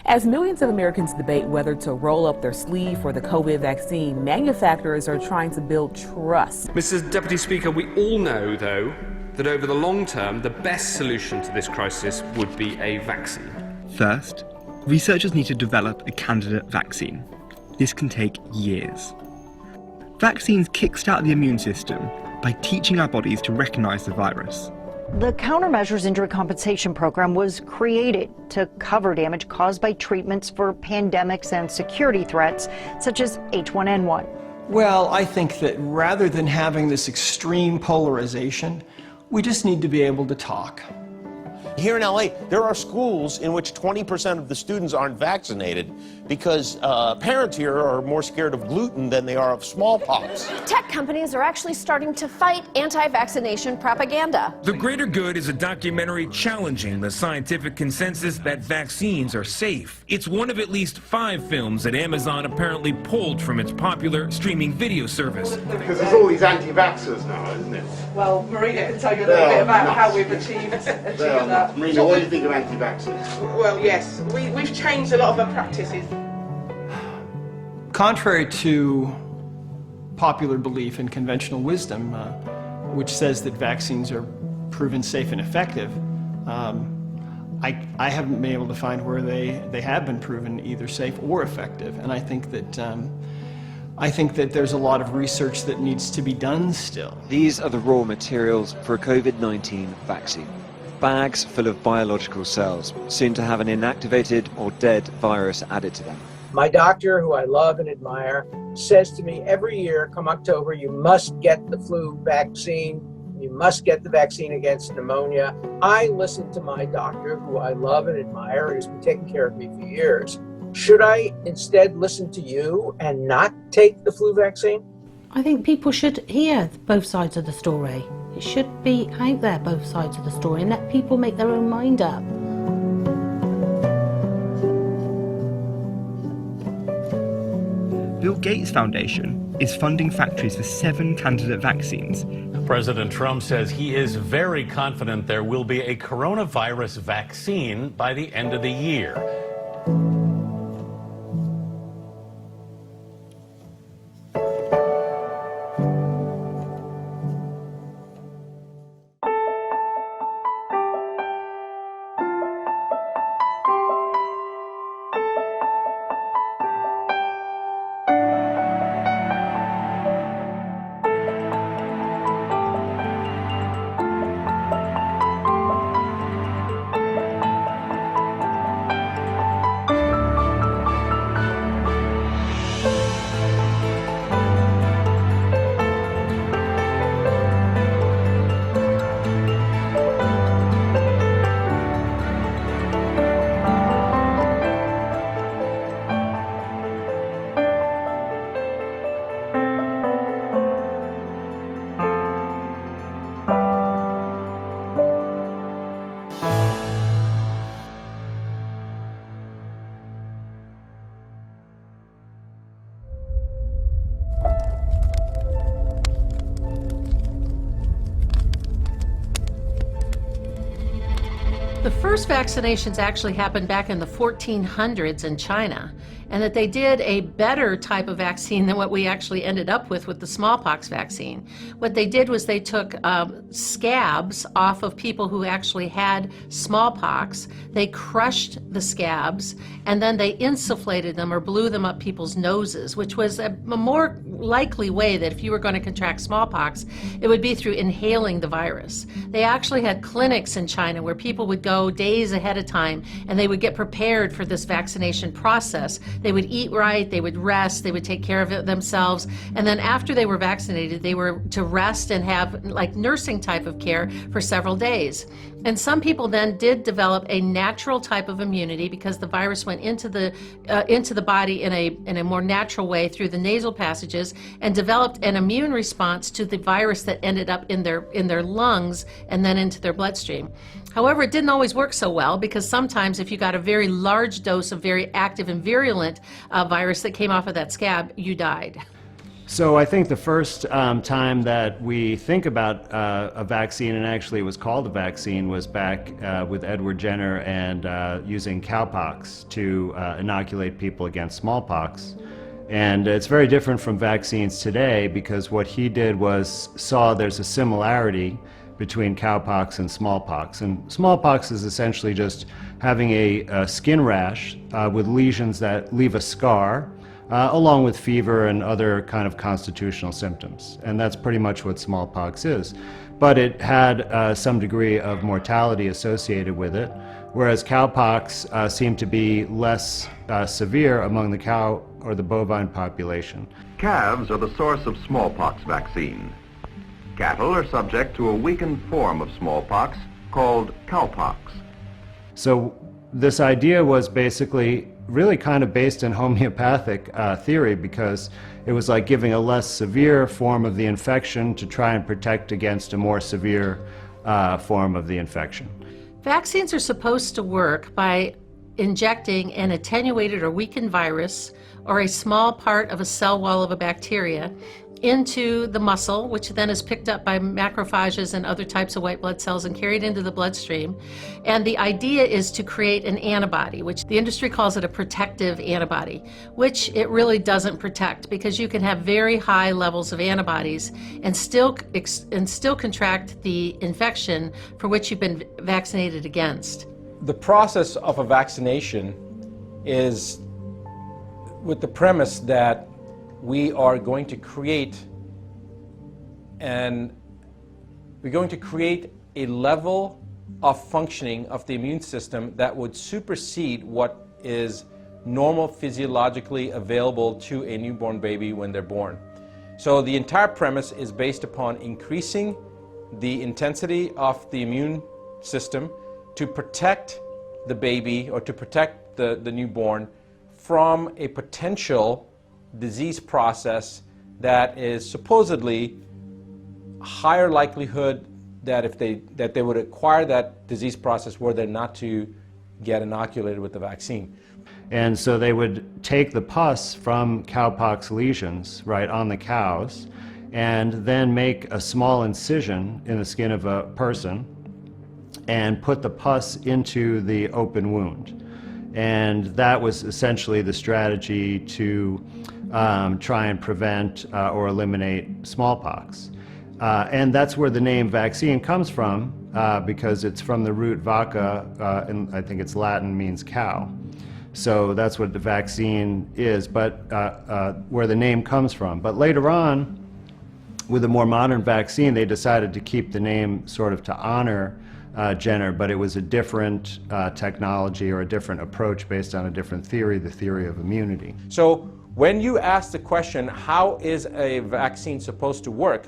As millions of Americans debate whether to roll up their sleeve for the COVID vaccine, manufacturers are trying to build trust. Mr. Deputy Speaker, we all know, though, that over the long term, the best solution to this crisis would be a vaccine. First, researchers need to develop a candidate vaccine. This can take years. Vaccines kickstart the immune system by teaching our bodies to recognize the virus. The Countermeasures Injury Compensation Program was created to cover damage caused by treatments for pandemics and security threats, such as H1N1. Well, I think that rather than having this extreme polarization, we just need to be able to talk. Here in LA, there are schools in which 20% of the students aren't vaccinated because parents here are more scared of gluten than they are of smallpox. Tech companies are actually starting to fight anti-vaccination propaganda. The Greater Good is a documentary challenging the scientific consensus that vaccines are safe. It's one of at least 5 films that Amazon apparently pulled from its popular streaming video service. Because there's all these anti-vaxxers now, isn't it? Well, Marina can tell you a little bit about how we've achieved that. Marina, what do you think of anti-vaxxers? Well, yes, we've changed a lot of our practices. Contrary to popular belief and conventional wisdom, which says that vaccines are proven safe and effective, I haven't been able to find where they have been proven either safe or effective. And I think that there's a lot of research that needs to be done still. These are the raw materials for a COVID-19 vaccine. Bags full of biological cells, soon to have an inactivated or dead virus added to them. My doctor, who I love and admire, says to me every year, come October, you must get the flu vaccine. You must get the vaccine against pneumonia. I listen to my doctor, who I love and admire, who's been taking care of me for years. Should I instead listen to you and not take the flu vaccine? I think people should hear both sides of the story. It should be out there, both sides of the story, and let people make their own mind up. Bill Gates Foundation is funding factories for 7 candidate vaccines. President Trump says he is very confident there will be a coronavirus vaccine by the end of the year. The first vaccinations actually happened back in the 1400s in China, and that they did a better type of vaccine than what we actually ended up with the smallpox vaccine. What they did was they took scabs off of people who actually had smallpox. They crushed the scabs, and then they insufflated them or blew them up people's noses, which was a more likely way that if you were going to contract smallpox, it would be through inhaling the virus. They actually had clinics in China where people would go days ahead of time, and they would get prepared for this vaccination process. They would eat right, they would rest, they would take care of it themselves, and then after they were vaccinated, they were to rest and have like nursing type of care for several days. And some people then did develop a natural type of immunity because the virus went into the body in a more natural way through the nasal passages and developed an immune response to the virus that ended up in their lungs and then into their bloodstream. However, it didn't always work so well because sometimes if you got a very large dose of very active and virulent virus that came off of that scab, you died. So I think the first time that we think about a vaccine, and actually it was called a vaccine, was back with Edward Jenner and using cowpox to inoculate people against smallpox. And it's very different from vaccines today because what he did was saw there's a similarity between cowpox and smallpox. And smallpox is essentially just having a skin rash with lesions that leave a scar, along with fever and other kind of constitutional symptoms. And that's pretty much what smallpox is. But it had some degree of mortality associated with it, whereas cowpox seemed to be less severe among the cow or the bovine population. Calves are the source of smallpox vaccine. Cattle are subject to a weakened form of smallpox called cowpox. So this idea was basically really kind of based in homeopathic theory, because it was like giving a less severe form of the infection to try and protect against a more severe form of the infection. Vaccines are supposed to work by injecting an attenuated or weakened virus or a small part of a cell wall of a bacteria into the muscle, which then is picked up by macrophages and other types of white blood cells and carried into the bloodstream. And the idea is to create an antibody, which the industry calls it a protective antibody, which it really doesn't protect, because you can have very high levels of antibodies and still contract the infection for which you've been vaccinated against. The process of a vaccination is with the premise that we are going to create a level of functioning of the immune system that would supersede what is normal physiologically available to a newborn baby when they're born. So the entire premise is based upon increasing the intensity of the immune system to protect the baby or to protect the newborn from a potential disease process that is supposedly higher likelihood that they would acquire that disease process were they not to get inoculated with the vaccine. And so they would take the pus from cowpox lesions, right, on the cows, and then make a small incision in the skin of a person and put the pus into the open wound. And that was essentially the strategy to try and prevent or eliminate smallpox. And that's where the name vaccine comes from, because it's from the root vacca, and I think it's Latin, means cow. So that's what the vaccine is, but where the name comes from. But later on, with a more modern vaccine, they decided to keep the name sort of to honor Jenner, but it was a different technology or a different approach based on a different theory, the theory of immunity. So when you ask the question, how is a vaccine supposed to work?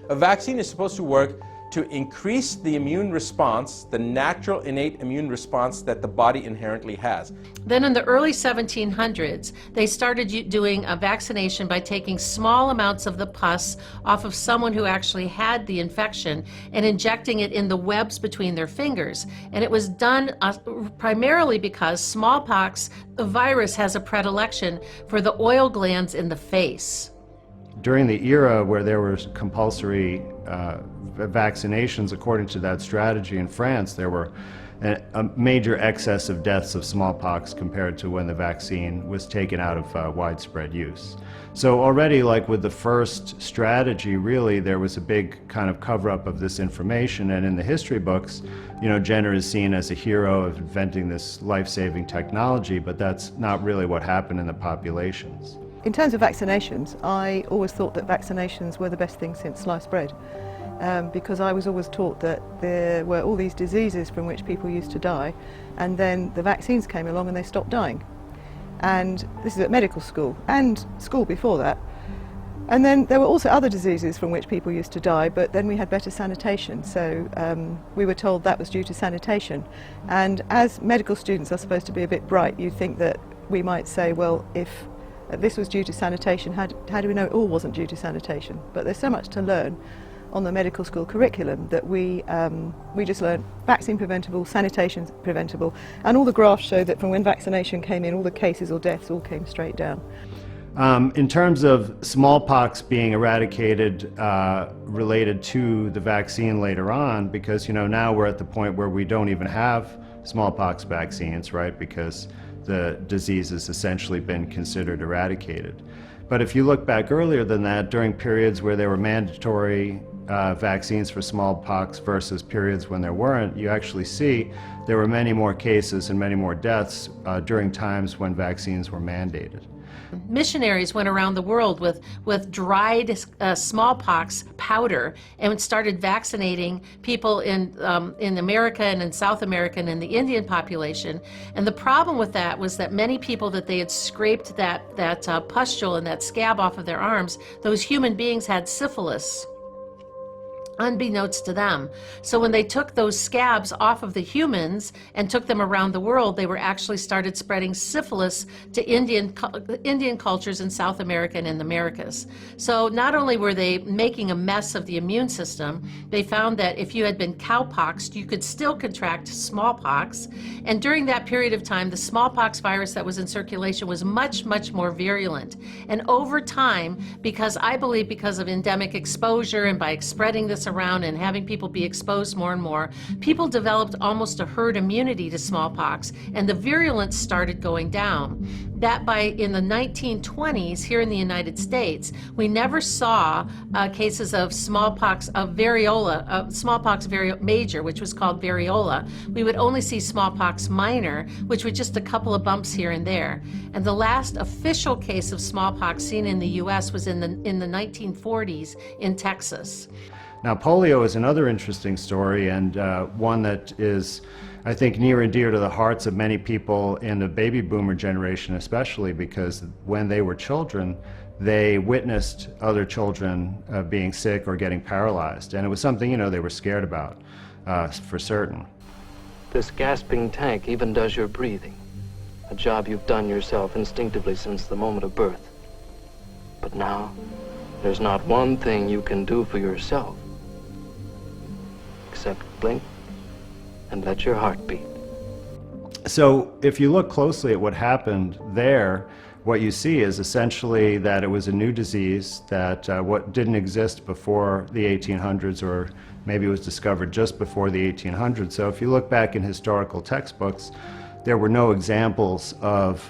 A vaccine is supposed to work to increase the immune response, the natural innate immune response that the body inherently has. Then in the early 1700s, they started doing a vaccination by taking small amounts of the pus off of someone who actually had the infection and injecting it in the webs between their fingers. And it was done primarily because smallpox, the virus, has a predilection for the oil glands in the face. During the era where there were compulsory vaccinations, according to that strategy in France, there were a major excess of deaths of smallpox compared to when the vaccine was taken out of widespread use. So already, like with the first strategy, really, there was a big kind of cover-up of this information, and in the history books, you know, Jenner is seen as a hero of inventing this life-saving technology, but that's not really what happened in the populations. In terms of vaccinations, I always thought that vaccinations were the best thing since sliced bread, because I was always taught that there were all these diseases from which people used to die, and then the vaccines came along and they stopped dying. And this is at medical school, and school before that. And then there were also other diseases from which people used to die, but then we had better sanitation, so we were told that was due to sanitation. And as medical students are supposed to be a bit bright, you think that we might say, well, if this was due to sanitation, how do we know it all wasn't due to sanitation? But there's so much to learn on the medical school curriculum that we just learn vaccine preventable, sanitation preventable, and all the graphs show that from when vaccination came in, all the cases or deaths all came straight down. In terms of smallpox being eradicated related to the vaccine later on, because now we're at the point where we don't even have smallpox vaccines, right? Because the disease has essentially been considered eradicated. But if you look back earlier than that, during periods where there were mandatory vaccines for smallpox versus periods when there weren't, you actually see there were many more cases and many more deaths during times when vaccines were mandated. Missionaries went around the world with dried smallpox powder and started vaccinating people in America and in South America and in the Indian population. And the problem with that was that many people that they had scraped that pustule and that scab off of their arms, those human beings had syphilis, unbeknownst to them. So when they took those scabs off of the humans and took them around the world, they were actually started spreading syphilis to Indian cultures in South America and in the Americas. So not only were they making a mess of the immune system, they found that if you had been cowpoxed, you could still contract smallpox. And during that period of time, the smallpox virus that was in circulation was much, much more virulent. And over time, because of endemic exposure and by spreading this around and having people be exposed more and more, people developed almost a herd immunity to smallpox, and the virulence started going down. That in the 1920s here in the United States, we never saw cases of smallpox smallpox major, which was called variola. We would only see smallpox minor, which was just a couple of bumps here and there. And the last official case of smallpox seen in the U.S. was in the 1940s in Texas. Now, polio is another interesting story, and one that is, I think, near and dear to the hearts of many people in the baby boomer generation, especially because when they were children, they witnessed other children being sick or getting paralyzed, and it was something, they were scared about, for certain. This gasping tank even does your breathing, a job you've done yourself instinctively since the moment of birth. But now, there's not one thing you can do for yourself except blink and let your heart beat. So if you look closely at what happened there, what you see is essentially that it was a new disease that what didn't exist before the 1800s, or maybe it was discovered just before the 1800s. So if you look back in historical textbooks, there were no examples of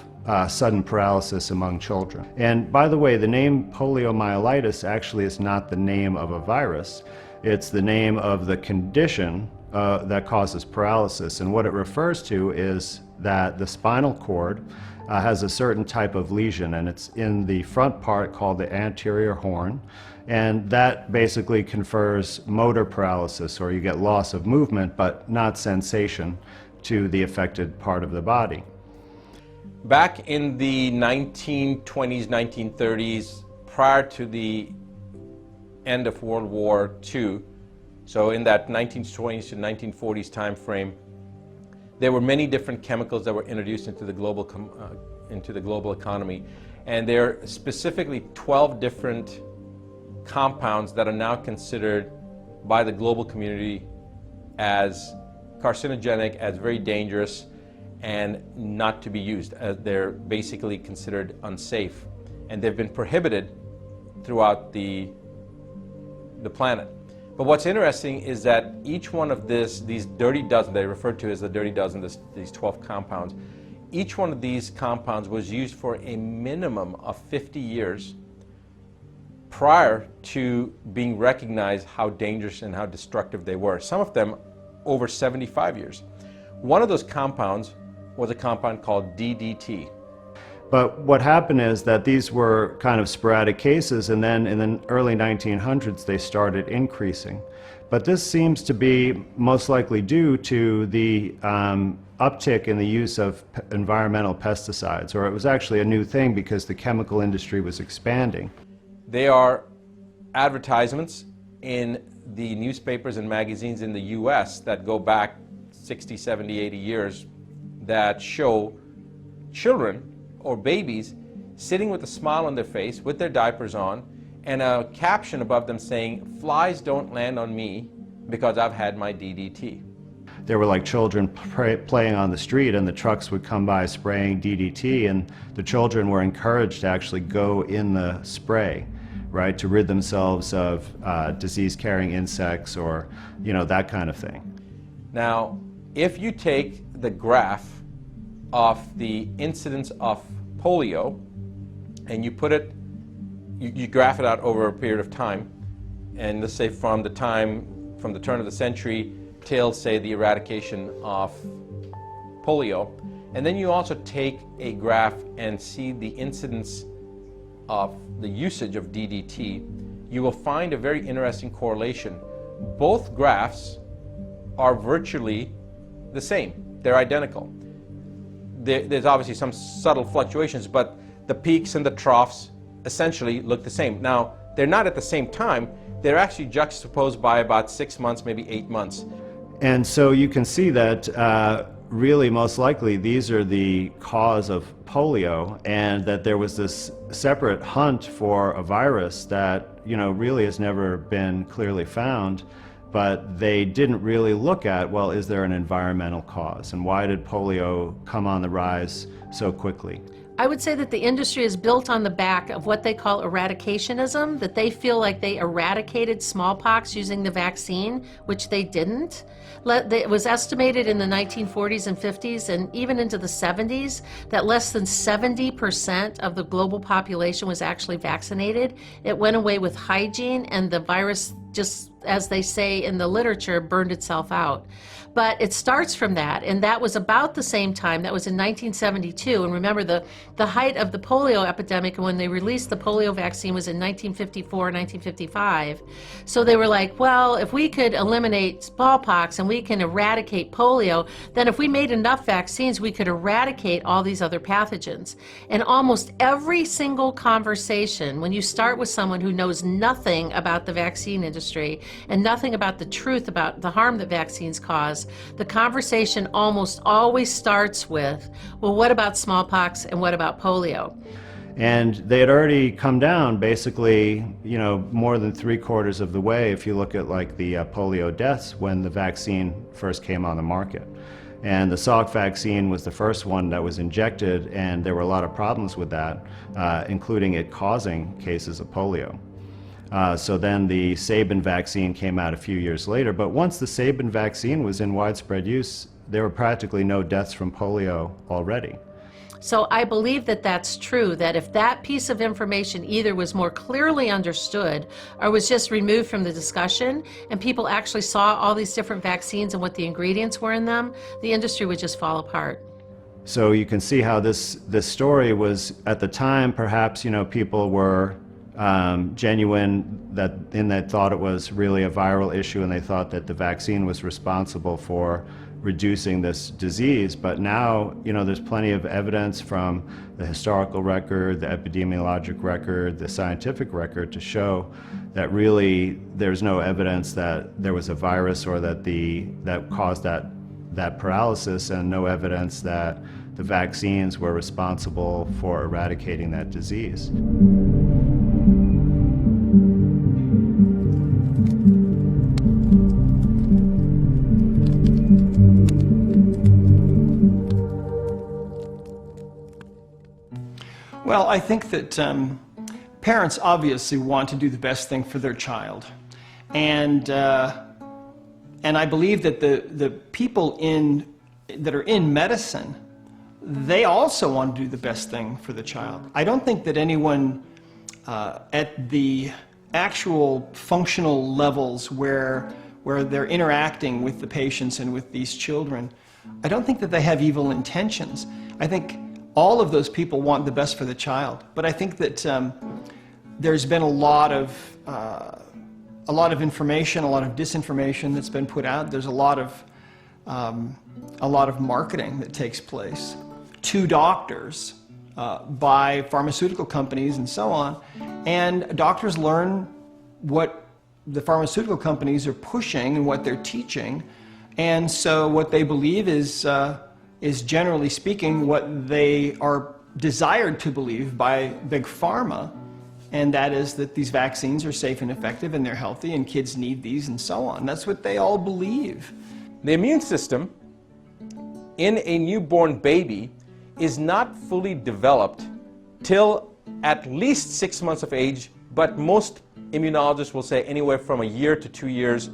sudden paralysis among children. And by the way, the name poliomyelitis actually is not the name of a virus. It's the name of the condition that causes paralysis. And what it refers to is that the spinal cord has a certain type of lesion, and it's in the front part called the anterior horn. And that basically confers motor paralysis, or you get loss of movement, but not sensation, to the affected part of the body. Back in the 1920s, 1930s, prior to the end of World War II, so in that 1920s to 1940s time frame, there were many different chemicals that were introduced into the global economy, and there are specifically 12 different compounds that are now considered by the global community as carcinogenic, as very dangerous, and not to be used. They're basically considered unsafe, and they've been prohibited throughout the planet. But what's interesting is that each one of these dirty dozen, they refer to as the dirty dozen, these 12 compounds, each one of these compounds was used for a minimum of 50 years prior to being recognized how dangerous and how destructive they were. Some of them over 75 years. One of those compounds was a compound called DDT. But what happened is that these were kind of sporadic cases, and then in the early 1900s they started increasing. But this seems to be most likely due to the uptick in the use of environmental pesticides, or it was actually a new thing because the chemical industry was expanding. They are advertisements in the newspapers and magazines in the US that go back 60, 70, 80 years that show children or babies sitting with a smile on their face with their diapers on and a caption above them saying, "Flies don't land on me because I've had my DDT." there were like children playing on the street, and the trucks would come by spraying DDT, and the children were encouraged to actually go in the spray, right, to rid themselves of disease-carrying insects or, you know, that kind of thing. Now, if you take the graph of the incidence of polio and you put it, you graph it out over a period of time, and let's say from the turn of the century till, say, the eradication of polio, and then you also take a graph and see the incidence of the usage of DDT, you will find a very interesting correlation. Both graphs are virtually the same. They're identical. There's obviously some subtle fluctuations, but the peaks and the troughs essentially look the same. Now, they're not at the same time. They're actually juxtaposed by about 6 months, maybe 8 months. And so you can see that really most likely these are the cause of polio, and that there was this separate hunt for a virus that, you know, really has never been clearly found. But they didn't really look at, well, is there an environmental cause? And why did polio come on the rise so quickly? I would say that the industry is built on the back of what they call eradicationism, that they feel like they eradicated smallpox using the vaccine, which they didn't. It was estimated in the 1940s and 50s and even into the 70s that less than 70% of the global population was actually vaccinated. It went away with hygiene, and the virus, just as they say in the literature, burned itself out. But it starts from that, and that was about the same time. That was in 1972, and remember the height of the polio epidemic, and when they released the polio vaccine was in 1954, 1955. So they were like, well, if we could eliminate smallpox and we can eradicate polio, then if we made enough vaccines, we could eradicate all these other pathogens. And almost every single conversation, when you start with someone who knows nothing about the vaccine industry and nothing about the truth about the harm that vaccines cause, the conversation almost always starts with, well, what about smallpox and what about polio? And they had already come down basically, you know, more than 3/4 of the way if you look at like the polio deaths when the vaccine first came on the market. And the Salk vaccine was the first one that was injected, and there were a lot of problems with that, including it causing cases of polio. So then the Sabin vaccine came out a few years later, but once the Sabin vaccine was in widespread use, there were practically no deaths from polio already. So I believe that that's true, that if that piece of information either was more clearly understood or was just removed from the discussion and people actually saw all these different vaccines and what the ingredients were in them, the industry would just fall apart. So you can see how this story was, at the time, perhaps, you know, people were genuine in that thought it was really a viral issue, and they thought that the vaccine was responsible for reducing this disease. But now, you know, there's plenty of evidence from the historical record, the epidemiologic record, the scientific record to show that really there's no evidence that there was a virus or that caused that paralysis, and no evidence that the vaccines were responsible for eradicating that disease. Well, I think that parents obviously want to do the best thing for their child. And I believe that the people that are in medicine, they also want to do the best thing for the child. I don't think that anyone at the actual functional levels where they're interacting with the patients and with these children, I don't think that they have evil intentions. I think all of those people want the best for the child. But I think that there's been a lot of information, a lot of disinformation that's been put out. There's a lot of marketing that takes place to doctors by pharmaceutical companies and so on. And doctors learn what the pharmaceutical companies are pushing and what they're teaching. And so what they believe is generally speaking what they are desired to believe by big pharma, and that is that these vaccines are safe and effective and they're healthy and kids need these and so on. That's what they all believe. The immune system in a newborn baby is not fully developed till at least 6 months of age, but most immunologists will say anywhere from a year to 2 years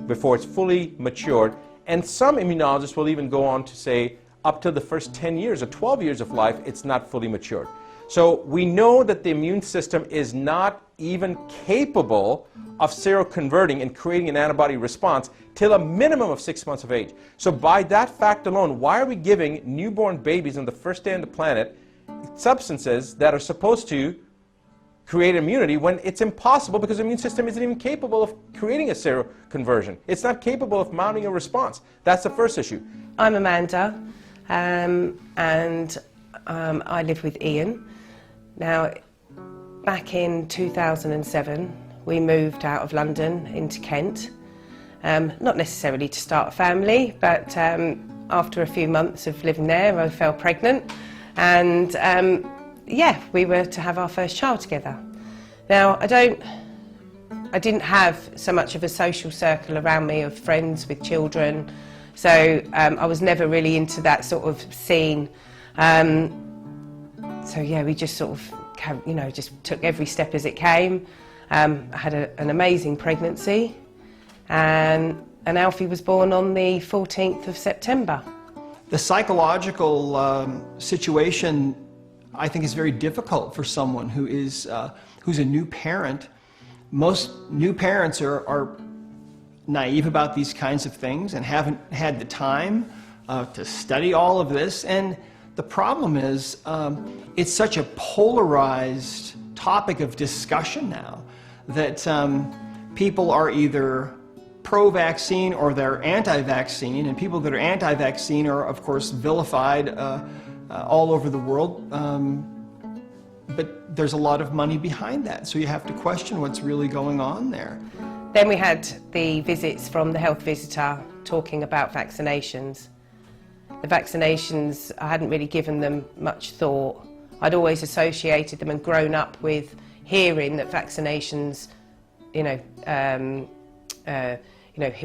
before it's fully matured. And some immunologists will even go on to say up to the first 10 years or 12 years of life, it's not fully matured. So we know that the immune system is not even capable of seroconverting and creating an antibody response till a minimum of 6 months of age. So by that fact alone, why are we giving newborn babies on the first day on the planet substances that are supposed to create immunity when it's impossible because the immune system isn't even capable of creating a seroconversion? It's not capable of mounting a response. That's the first issue. I'm Amanda, and I live with Ian. Now, back in 2007, we moved out of London into Kent. Not necessarily to start a family, but after a few months of living there, I fell pregnant, and yeah, we were to have our first child together. Now, I didn't have so much of a social circle around me of friends with children, so I was never really into that sort of scene. So yeah, we just sort of, you know, just took every step as it came. I had an amazing pregnancy, and Alfie was born on the 14th of September. The psychological situation, I think, is very difficult for someone who is who's a new parent. Most new parents are naive about these kinds of things and haven't had the time to study all of this. And the problem is it's such a polarized topic of discussion now that people are either pro-vaccine or they're anti-vaccine, and people that are anti-vaccine are, of course, vilified all over the world. But there's a lot of money behind that, so you have to question what's really going on there. Then we had the visits from the health visitor talking about vaccinations. The vaccinations, I hadn't really given them much thought. I'd always associated them and grown up with hearing that vaccinations, heal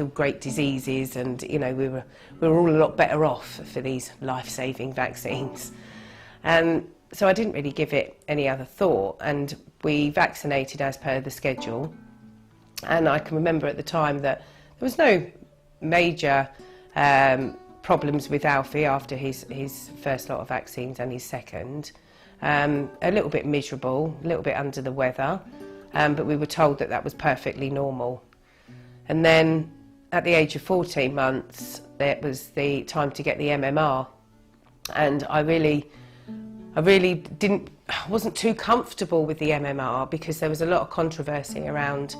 great diseases, and we were all a lot better off for these life-saving vaccines. So I didn't really give it any other thought, and we vaccinated as per the schedule. And I can remember at the time that there was no major problems with Alfie after his first lot of vaccines and his second. A little bit miserable, a little bit under the weather, but we were told that that was perfectly normal. And then at the age of 14 months, that was the time to get the MMR. And I wasn't too comfortable with the MMR because there was a lot of controversy around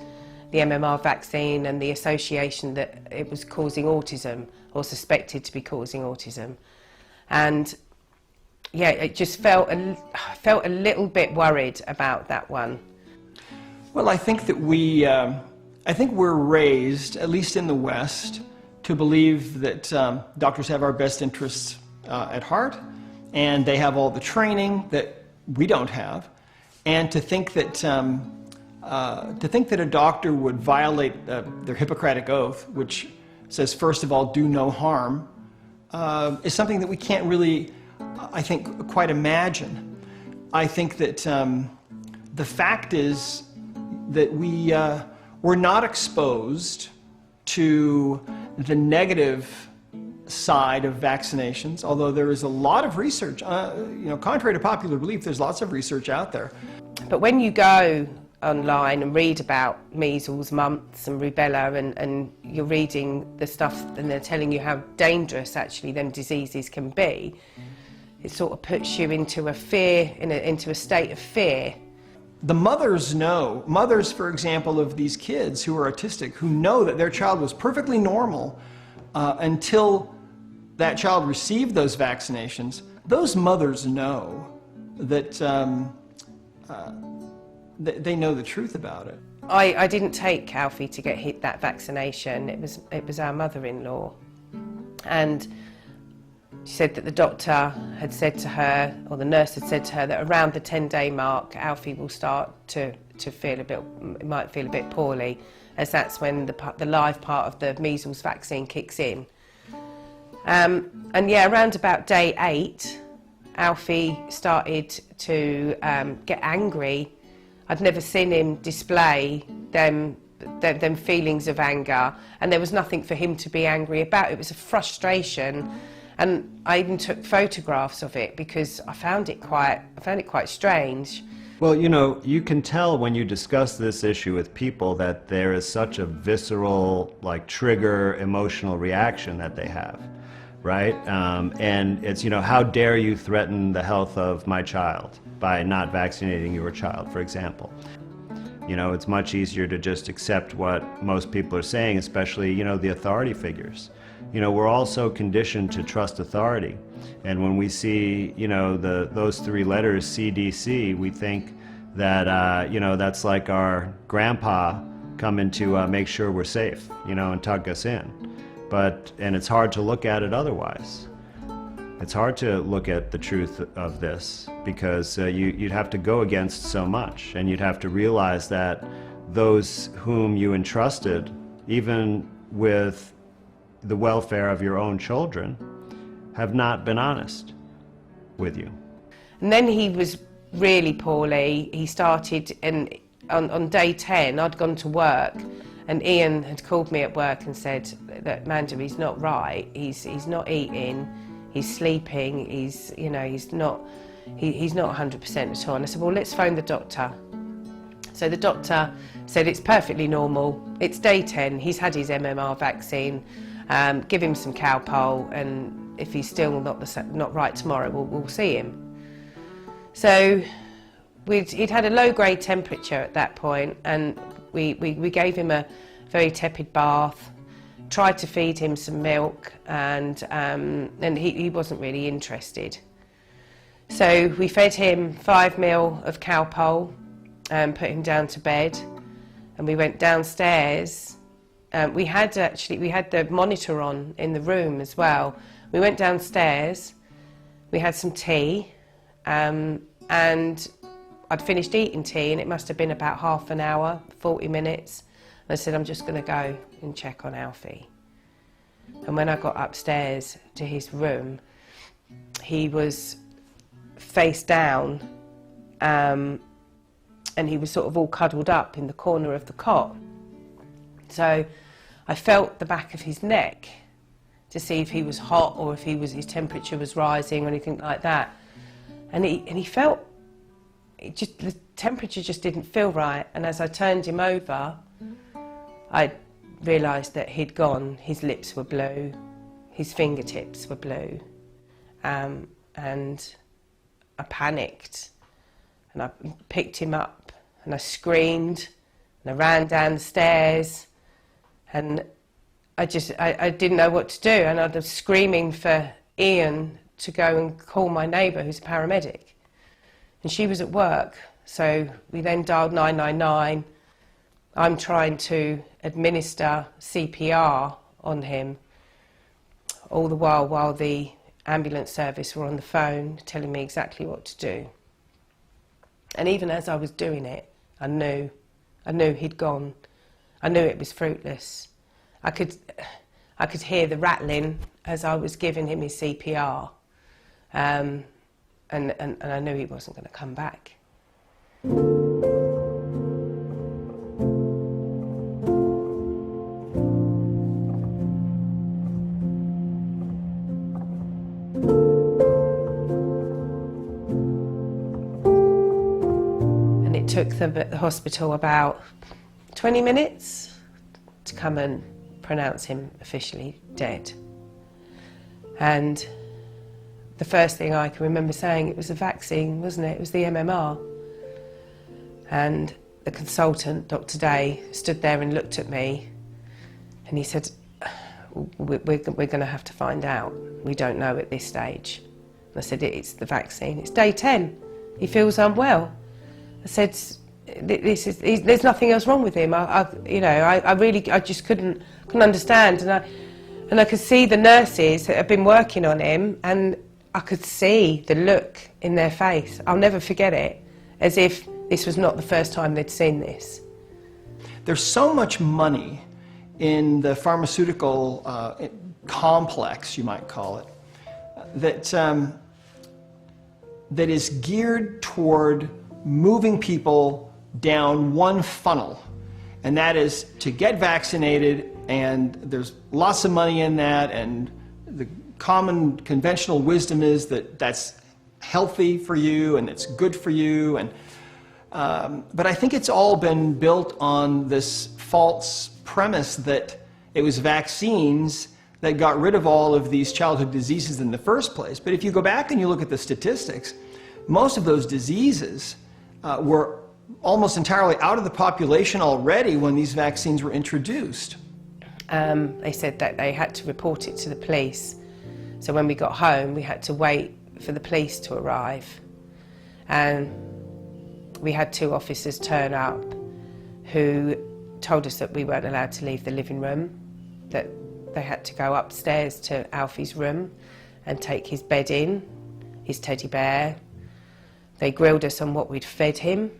the MMR vaccine and the association that it was causing autism, or suspected to be causing autism. And yeah, it just felt a little bit worried about that one. Well, I think that we're raised, at least in the West, to believe that doctors have our best interests at heart, and they have all the training that we don't have, and to think that a doctor would violate their Hippocratic Oath, which says, first of all, do no harm, is something that we can't really, I think, quite imagine. I think that the fact is that we're not exposed to the negative side of vaccinations, although there is a lot of research. Contrary to popular belief, there's lots of research out there. But when you go online and read about measles, mumps and rubella, and you're reading the stuff and they're telling you how dangerous actually them diseases can be, it sort of puts you into a fear, into a state of fear. The mothers know, for example, of these kids who are autistic, who know that their child was perfectly normal until that child received those vaccinations. Those mothers know that they know the truth about it. I didn't take Alfie to get that vaccination. It was our mother-in-law, and she said that the doctor had said to her, or the nurse had said to her, that around the 10-day mark, Alfie will start to feel might feel a bit poorly, as that's when the live part of the measles vaccine kicks in. And yeah, around about day 8, Alfie started to get angry. I'd never seen him display them feelings of anger, and there was nothing for him to be angry about. It was a frustration, and I even took photographs of it because I found it quite strange. Well, you know, you can tell when you discuss this issue with people that there is such a visceral, like, trigger emotional reaction that they have, right? And it's, you know, how dare you threaten the health of my child by not vaccinating your child, for example. You know, it's much easier to just accept what most people are saying, especially, you know, the authority figures. You know, we're also conditioned to trust authority. And when we see, you know, those 3 letters, CDC, we think that, you know, that's like our grandpa coming to make sure we're safe, you know, and tuck us in. And it's hard to look at it otherwise. It's hard to look at the truth of this because you'd have to go against so much, and you'd have to realize that those whom you entrusted, even with the welfare of your own children, have not been honest with you. And then he was really poorly. He started, and on day 10 I'd gone to work, and Ian had called me at work and said that, Amanda, he's not right, he's not eating, he's sleeping, he's not 100% at all. And I said, well, let's phone the doctor. So the doctor said it's perfectly normal, it's day 10, he's had his MMR vaccine, give him some Calpol, and if he's still not right tomorrow, we'll see him. So he'd had a low-grade temperature at that point, and we gave him a very tepid bath, tried to feed him some milk, and he wasn't really interested. So we fed him 5 ml of Calpol and put him down to bed, and we went downstairs. We had the monitor on in the room as well. We went downstairs, we had some tea, and I'd finished eating tea, and it must have been about half an hour, 40 minutes. And I said, I'm just going to go and check on Alfie. And when I got upstairs to his room, he was face down, and he was sort of all cuddled up in the corner of the cot. So I felt the back of his neck to see if he was hot or if his temperature was rising or anything like that. And he felt, the temperature just didn't feel right. And as I turned him over, I realised that he'd gone. His lips were blue, his fingertips were blue. And I panicked, and I picked him up, and I screamed, and I ran down the stairs, and I didn't know what to do, and I was screaming for Ian to go and call my neighbour who's a paramedic. And she was at work, so we then dialed 999. I'm trying to administer CPR on him, all the while the ambulance service were on the phone telling me exactly what to do. And even as I was doing it, I knew he'd gone. I knew it was fruitless. I could hear the rattling as I was giving him his CPR, and I knew he wasn't going to come back. And it took the hospital about 20 minutes to come and pronounce him officially dead. And the first thing I can remember saying, it was a vaccine, wasn't it? It was the MMR. And the consultant, Dr. Day, stood there and looked at me, and he said, we're going to have to find out. We don't know at this stage. And I said, it's the vaccine. It's day 10. He feels unwell. I said, there's nothing else wrong with him. I just couldn't understand, and I could see the nurses that had been working on him, and I could see the look in their face. I'll never forget it, as if this was not the first time they'd seen this. There's so much money in the pharmaceutical complex, you might call it, that is geared toward moving people down one funnel, and that is to get vaccinated, and there's lots of money in that, and the common conventional wisdom is that that's healthy for you and it's good for you, and but I think it's all been built on this false premise that it was vaccines that got rid of all of these childhood diseases in the first place. But if you go back and you look at the statistics, most of those diseases were almost entirely out of the population already when these vaccines were introduced. They said that they had to report it to the police. So when we got home, we had to wait for the police to arrive. And we had 2 officers turn up who told us that we weren't allowed to leave the living room, that they had to go upstairs to Alfie's room and take his bed in, his teddy bear. They grilled us on what we'd fed him,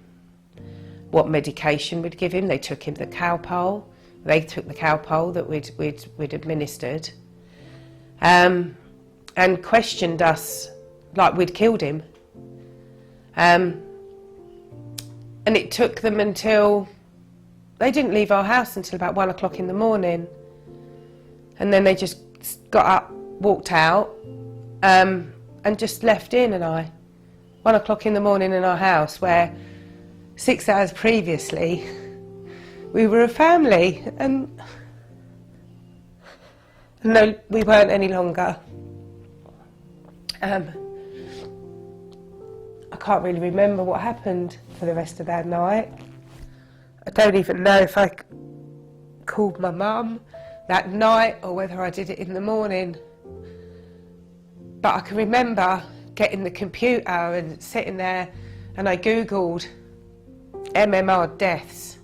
what medication we'd give him. They took him the Calpol. They took the Calpol that we'd administered, and questioned us like we'd killed him. And it took them until, they didn't leave our house until about 1 o'clock in the morning. And then they just got up, walked out, and just left Ian and I. 1 o'clock in the morning in our house, where 6 hours previously we were a family, and no, we weren't any longer. I can't really remember what happened for the rest of that night. I don't even know if I called my mum that night or whether I did it in the morning. But I can remember getting the computer and sitting there, and I googled MMR deaths,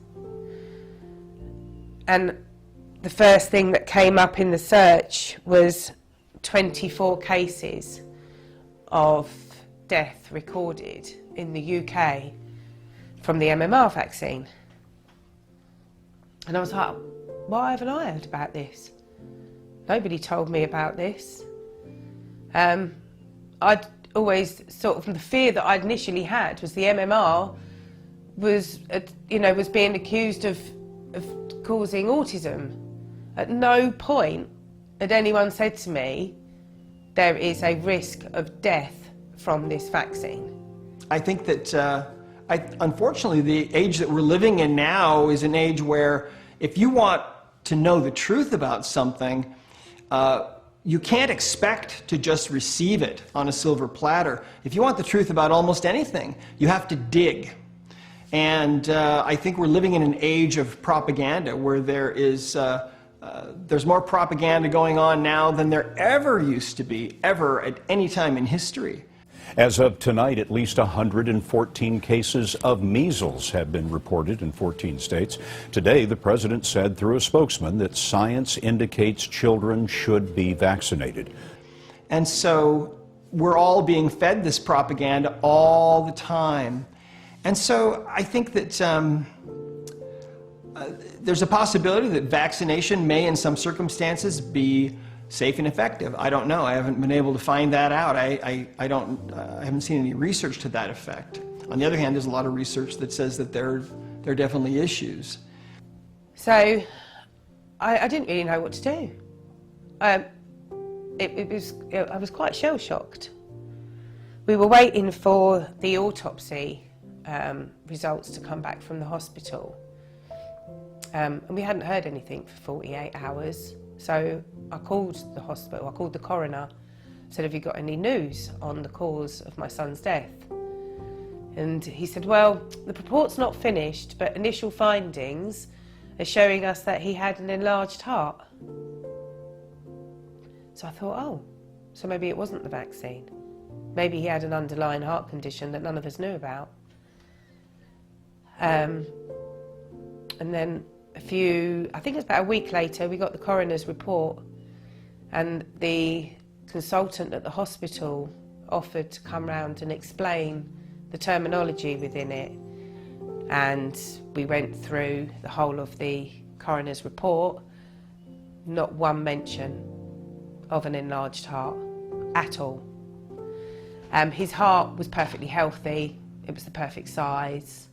and the first thing that came up in the search was 24 cases of death recorded in the UK from the MMR vaccine. And I was like, why haven't I heard about this? Nobody told me about this. I'd always sort of, the fear that I'd initially had was the MMR was, was being accused of causing autism. At no point had anyone said to me, there is a risk of death from this vaccine. I think that, unfortunately, the age that we're living in now is an age where if you want to know the truth about something, you can't expect to just receive it on a silver platter. If you want the truth about almost anything, you have to dig. And I think we're living in an age of propaganda where there's more propaganda going on now than there ever used to be, ever at any time in history. As of tonight, at least 114 cases of measles have been reported in 14 states. Today, the president said through a spokesman that science indicates children should be vaccinated. And so we're all being fed this propaganda all the time. And so I think that there's a possibility that vaccination may, in some circumstances, be safe and effective. I don't know. I haven't been able to find that out. I haven't seen any research to that effect. On the other hand, there's a lot of research that says that there are definitely issues. So I didn't really know what to do. I was quite shell-shocked. We were waiting for the autopsy results to come back from the hospital. And we hadn't heard anything for 48 hours. So I called the hospital, I called the coroner, said, have you got any news on the cause of my son's death? And he said, well, the report's not finished, but initial findings are showing us that he had an enlarged heart. So I thought, oh, so maybe it wasn't the vaccine. Maybe he had an underlying heart condition that none of us knew about. And then I think it was about a week later, we got the coroner's report, and the consultant at the hospital offered to come round and explain the terminology within it. And we went through the whole of the coroner's report. Not one mention of an enlarged heart at all. His heart was perfectly healthy, it was the perfect size.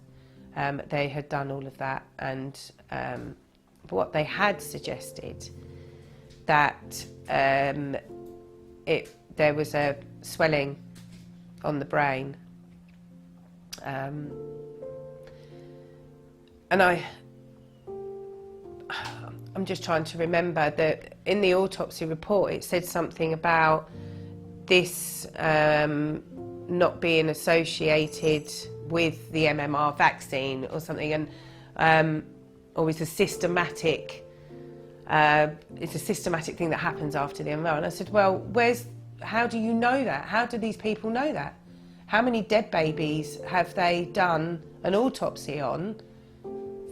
They had done all of that, and what they had suggested that there was a swelling on the brain, and I'm just trying to remember that in the autopsy report it said something about this not being associated with the MMR vaccine or something, and or it's a systematic thing that happens after the MMR. And I said, well, how do you know that? How do these people know that? How many dead babies have they done an autopsy on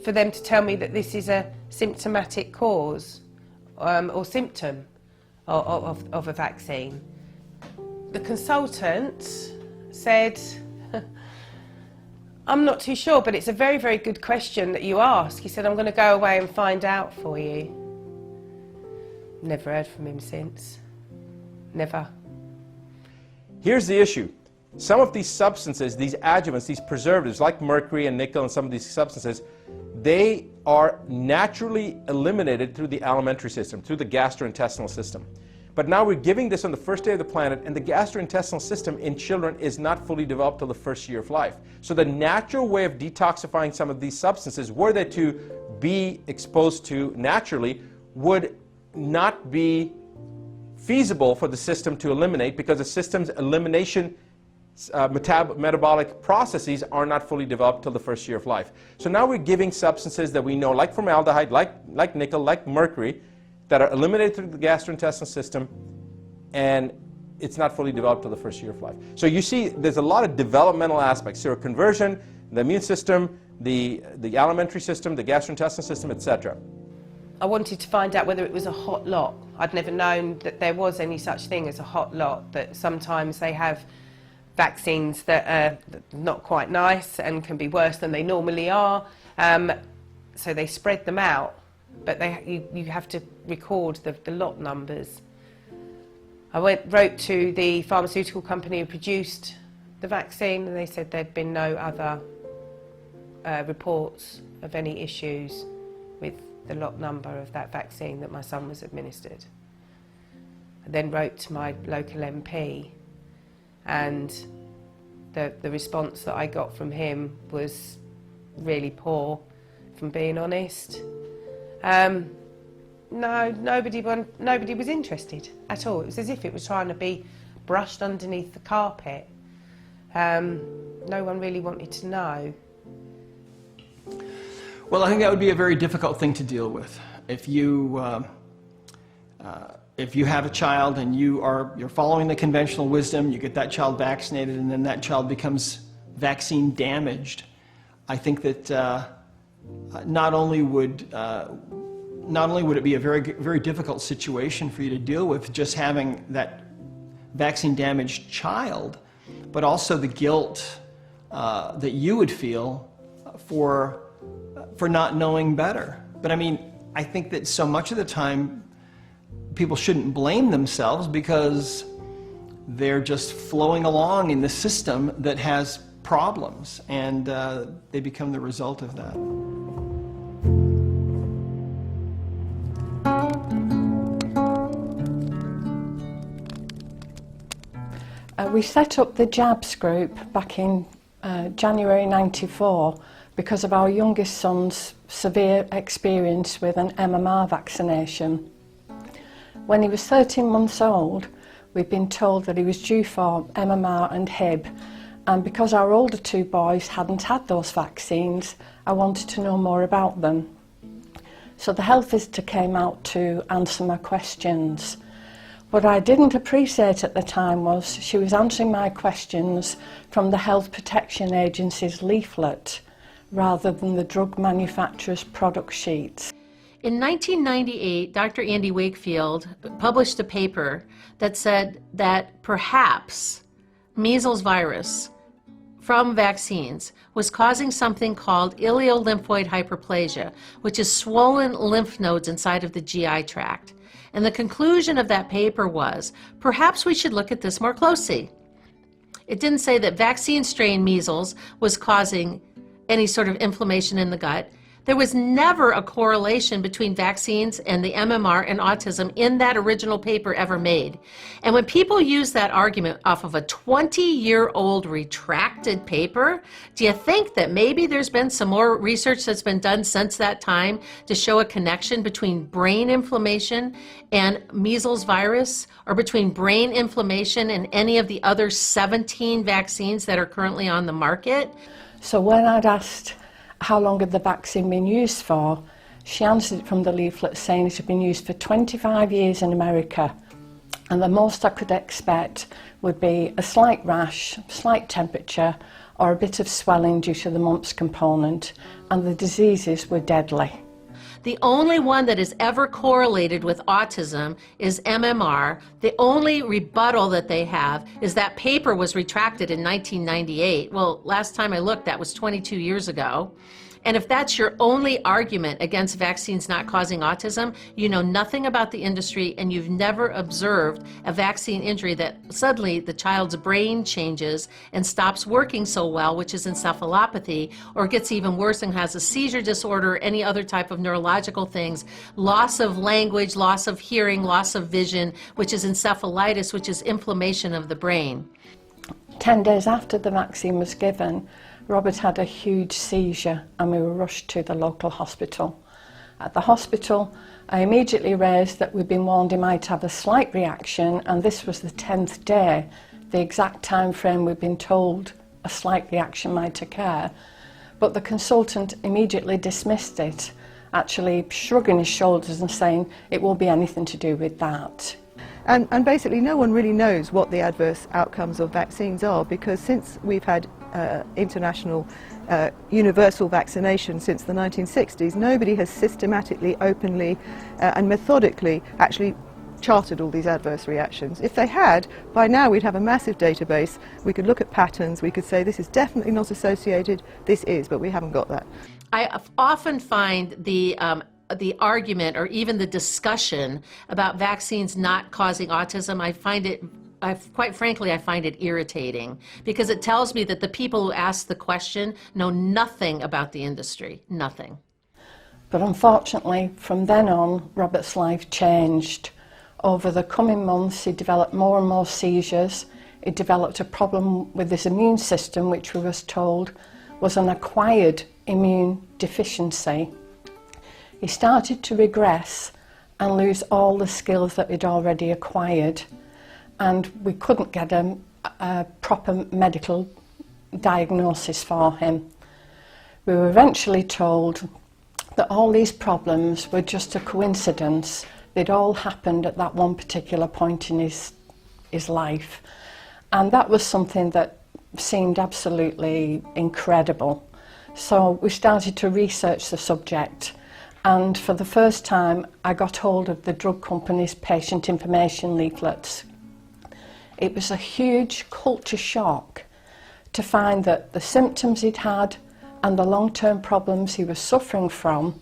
for them to tell me that this is a symptomatic cause or symptom of a vaccine? The consultant said, I'm not too sure, but it's a very, very good question that you ask. He said, I'm going to go away and find out for you. Never heard from him since. Never. Here's the issue. Some of these substances, these adjuvants, these preservatives, like mercury and nickel and some of these substances, they are naturally eliminated through the alimentary system, through the gastrointestinal system. But now we're giving this on the first day of the planet, and the gastrointestinal system in children is not fully developed till the first year of life. So the natural way of detoxifying some of these substances, were they to be exposed to naturally, would not be feasible for the system to eliminate, because the system's elimination metabolic processes are not fully developed till the first year of life. So now we're giving substances that we know, like formaldehyde, like nickel, like mercury, that are eliminated through the gastrointestinal system, and it's not fully developed till the first year of life. So you see, there's a lot of developmental aspects: seroconversion, the immune system, the alimentary system, the gastrointestinal system, etc. I wanted to find out whether it was a hot lot. I'd never known that there was any such thing as a hot lot, that sometimes they have vaccines that are not quite nice and can be worse than they normally are. So they spread them out, but you have to record the lot numbers. I wrote to the pharmaceutical company who produced the vaccine, and they said there'd been no other reports of any issues with the lot number of that vaccine that my son was administered. I then wrote to my local MP, and the response that I got from him was really poor, if I'm being honest. No, nobody was interested at all. It was as if it was trying to be brushed underneath the carpet. No one really wanted to know. Well, I think that would be a very difficult thing to deal with. If you have a child and you're following the conventional wisdom, you get that child vaccinated, and then that child becomes vaccine damaged, I think that not only would it be a very, very difficult situation for you to deal with, just having that vaccine damaged child, but also the guilt that you would feel for not knowing better. But I mean, I think that so much of the time people shouldn't blame themselves, because they're just flowing along in the system that has problems, and they become the result of that. We set up the JABS group back in January '94 because of our youngest son's severe experience with an MMR vaccination. When he was 13 months old, we'd been told that he was due for MMR and Hib, and because our older two boys hadn't had those vaccines, I wanted to know more about them. So the health visitor came out to answer my questions. What I didn't appreciate at the time was she was answering my questions from the Health Protection Agency's leaflet rather than the drug manufacturer's product sheets. In 1998, Dr. Andy Wakefield published a paper that said that perhaps measles virus from vaccines was causing something called ileolymphoid hyperplasia, which is swollen lymph nodes inside of the GI tract. And the conclusion of that paper was, perhaps we should look at this more closely. It didn't say that vaccine strain measles was causing any sort of inflammation in the gut. There was never a correlation between vaccines and the MMR and autism in that original paper ever made. And when people use that argument off of a 20-year-old retracted paper, do you think that maybe there's been some more research that's been done since that time to show a connection between brain inflammation and measles virus, or between brain inflammation and any of the other 17 vaccines that are currently on the market? So when I'd asked how long had the vaccine been used for, she answered it from the leaflet saying it had been used for 25 years in America, and the most I could expect would be a slight rash, slight temperature, or a bit of swelling due to the mumps component, and the diseases were deadly. The only one that is ever correlated with autism is MMR. The only rebuttal that they have is that paper was retracted in 1998. Well, last time I looked, that was 22 years ago. And if that's your only argument against vaccines not causing autism, you know nothing about the industry and you've never observed a vaccine injury that suddenly the child's brain changes and stops working so well, which is encephalopathy, or gets even worse and has a seizure disorder, any other type of neurological things, loss of language, loss of hearing, loss of vision, which is encephalitis, which is inflammation of the brain. 10 days after the vaccine was given, Robert had a huge seizure and we were rushed to the local hospital. At the hospital, I immediately raised that we'd been warned he might have a slight reaction, and this was the 10th day, the exact time frame we'd been told a slight reaction might occur. But the consultant immediately dismissed it, actually shrugging his shoulders and saying it won't be anything to do with that. And basically no one really knows what the adverse outcomes of vaccines are, because since we've had international universal vaccination since the 1960s, nobody has systematically, openly and methodically actually charted all these adverse reactions. If they had, by now we'd have a massive database, we could look at patterns, we could say this is definitely not associated, this is, but we haven't got that. I often find the argument or even the discussion about vaccines not causing autism, quite frankly, I find it irritating, because it tells me that the people who ask the question know nothing about the industry, nothing. But unfortunately, from then on, Robert's life changed. Over the coming months, he developed more and more seizures. He developed a problem with his immune system, which we were told was an acquired immune deficiency. He started to regress and lose all the skills that he'd already acquired, and we couldn't get a proper medical diagnosis for him. We were eventually told that all these problems were just a coincidence. They'd all happened at that one particular point in his life, and that was something that seemed absolutely incredible. So we started to research the subject, and for the first time I got hold of the drug company's patient information leaflets. It was a huge culture shock to find that the symptoms he'd had and the long-term problems he was suffering from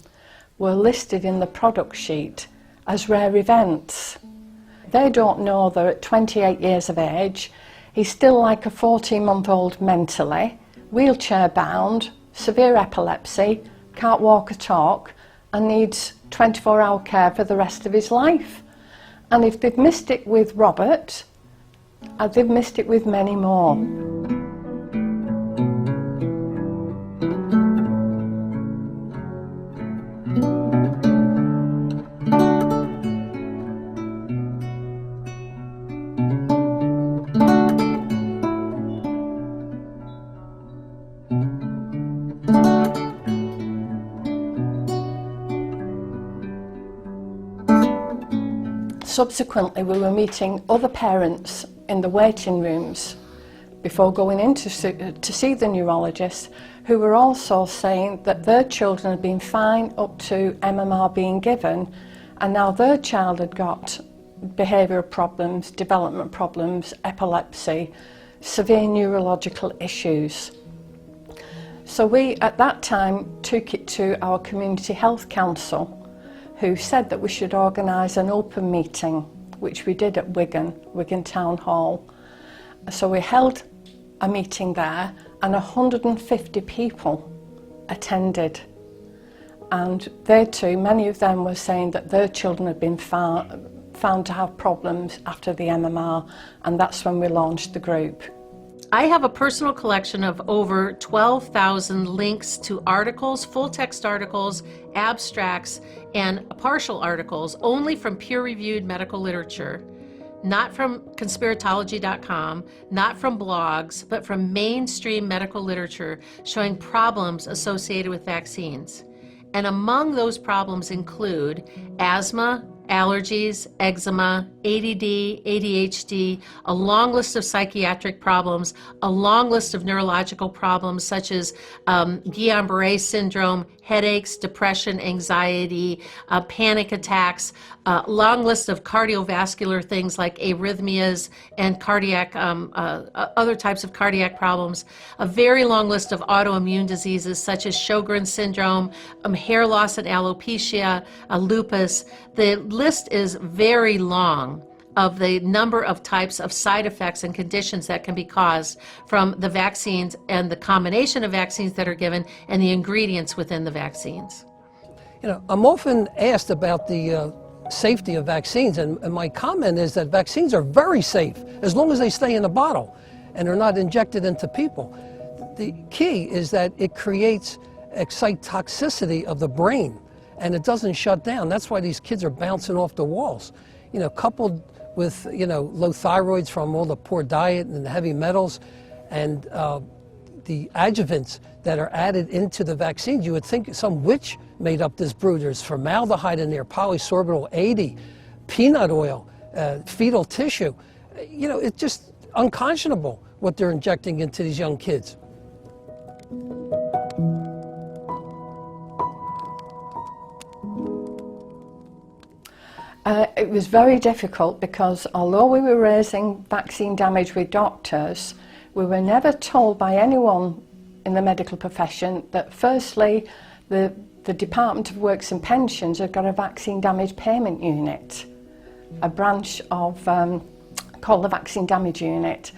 were listed in the product sheet as rare events. They don't know that at 28 years of age, he's still like a 14-month-old mentally, wheelchair-bound, severe epilepsy, can't walk or talk, and needs 24-hour care for the rest of his life. And if they've missed it with Robert, they've missed it with many more. Subsequently, we were meeting other parents in the waiting rooms before going in to see the neurologist, who were also saying that their children had been fine up to MMR being given, and now their child had got behavioural problems, development problems, epilepsy, severe neurological issues. So we, at that time, took it to our community health council, who said that we should organise an open meeting, which we did at Wigan Town Hall. So we held a meeting there and 150 people attended. And they too, many of them were saying that their children had been found to have problems after the MMR, and that's when we launched the group. I have a personal collection of over 12,000 links to articles, full-text articles, abstracts, and partial articles only from peer-reviewed medical literature, not from conspiratology.com, not from blogs, but from mainstream medical literature showing problems associated with vaccines. And among those problems include asthma, allergies, eczema, ADD, ADHD, a long list of psychiatric problems, a long list of neurological problems such as Guillain-Barré syndrome, headaches, depression, anxiety, panic attacks, a long list of cardiovascular things like arrhythmias and cardiac, other types of cardiac problems, a very long list of autoimmune diseases such as Sjogren's syndrome, hair loss and alopecia, lupus. The list is very long of the number of types of side effects and conditions that can be caused from the vaccines and the combination of vaccines that are given and the ingredients within the vaccines. You know, I'm often asked about the safety of vaccines, and my comment is that vaccines are very safe as long as they stay in a bottle and are not injected into people. The key is that it creates excitotoxicity of the brain and it doesn't shut down. That's why these kids are bouncing off the walls. You know, coupled with, you know, low thyroids from all the poor diet and the heavy metals and the adjuvants that are added into the vaccines. You would think some witch made up this brew. There's formaldehyde in there, polysorbital 80, peanut oil, fetal tissue. You know, it's just unconscionable what they're injecting into these young kids. It was very difficult because although we were raising vaccine damage with doctors, we were never told by anyone in the medical profession that firstly the Department of Works and Pensions had got a vaccine damage payment unit, a branch of called the Vaccine Damage Unit,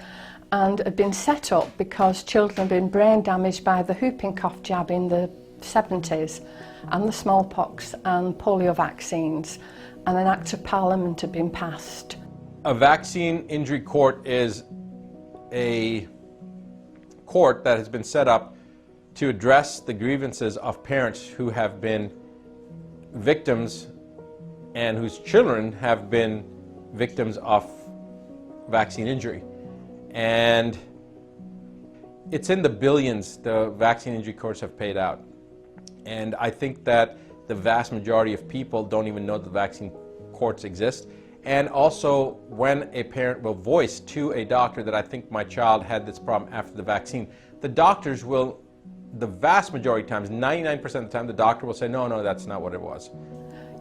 and had been set up because children had been brain damaged by the whooping cough jab in the 70s and the smallpox and polio vaccines, and an Act of Parliament had been passed. A vaccine injury court is a court that has been set up to address the grievances of parents who have been victims and whose children have been victims of vaccine injury. And it's in the billions the vaccine injury courts have paid out. And I think that the vast majority of people don't even know the vaccine courts exist. And also, when a parent will voice to a doctor that I think my child had this problem after the vaccine, the doctors will, the vast majority of times, 99% of the time, the doctor will say, no, that's not what it was.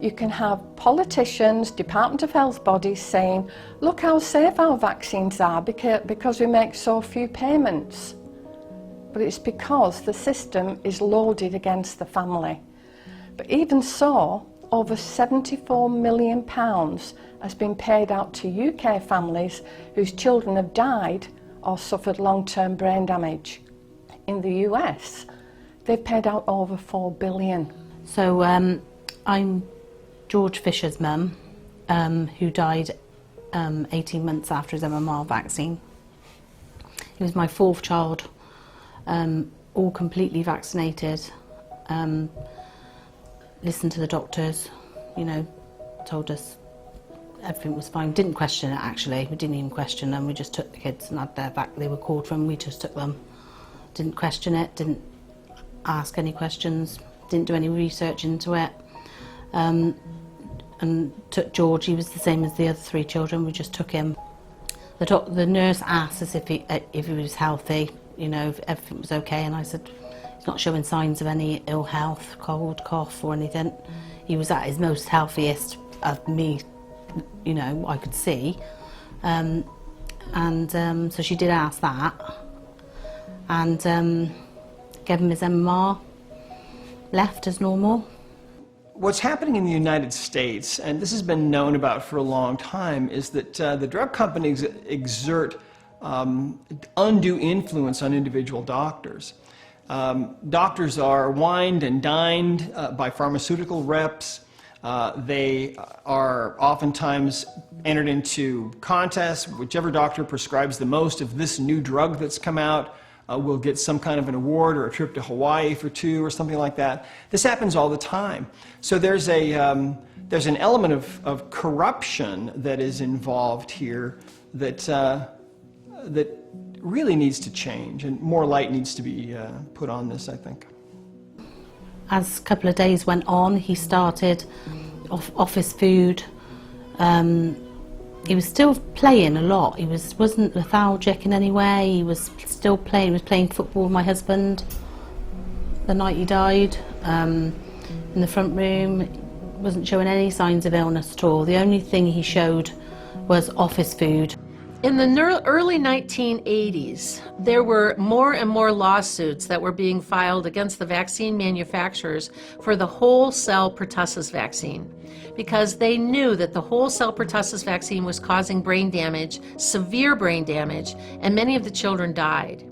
You can have politicians, Department of Health bodies saying, look how safe our vaccines are because we make so few payments. But it's because the system is loaded against the family. But even so, over £74 million has been paid out to UK families whose children have died or suffered long-term brain damage. In the US, they've paid out over $4 billion. So I'm George Fisher's mum, who died 18 months after his MMR vaccine. He was my fourth child, all completely vaccinated. Listened to the doctors, you know, told us everything was fine. Didn't question it, actually. We didn't even question them. We just took the kids and had their back. They were called from. We just took them. Didn't question it. Didn't ask any questions. Didn't do any research into it. And took George. He was the same as the other three children. We just took him. The nurse asked us if he was healthy, you know, if everything was okay, and I said, he's not showing signs of any ill health, cold, cough or anything. He was at his most healthiest of me, you know, I could see. So she did ask that. And gave him his MMR, left as normal. What's happening in the United States, and this has been known about for a long time, is that the drug companies exert undue influence on individual doctors. Doctors are wined and dined by pharmaceutical reps. They are oftentimes entered into contests. Whichever doctor prescribes the most of this new drug that's come out will get some kind of an award or a trip to Hawaii for 2 or something like that. This happens all the time. So there's an element of corruption that is involved here that really needs to change, and more light needs to be put on this, I think. As a couple of days went on, he started office food. He was still playing a lot. He wasn't lethargic in any way. He was still playing. He was playing football with my husband the night he died in the front room. Wasn't showing any signs of illness at all. The only thing he showed was office food. In the early 1980s, there were more and more lawsuits that were being filed against the vaccine manufacturers for the whole cell pertussis vaccine, because they knew that the whole cell pertussis vaccine was causing brain damage, severe brain damage, and many of the children died.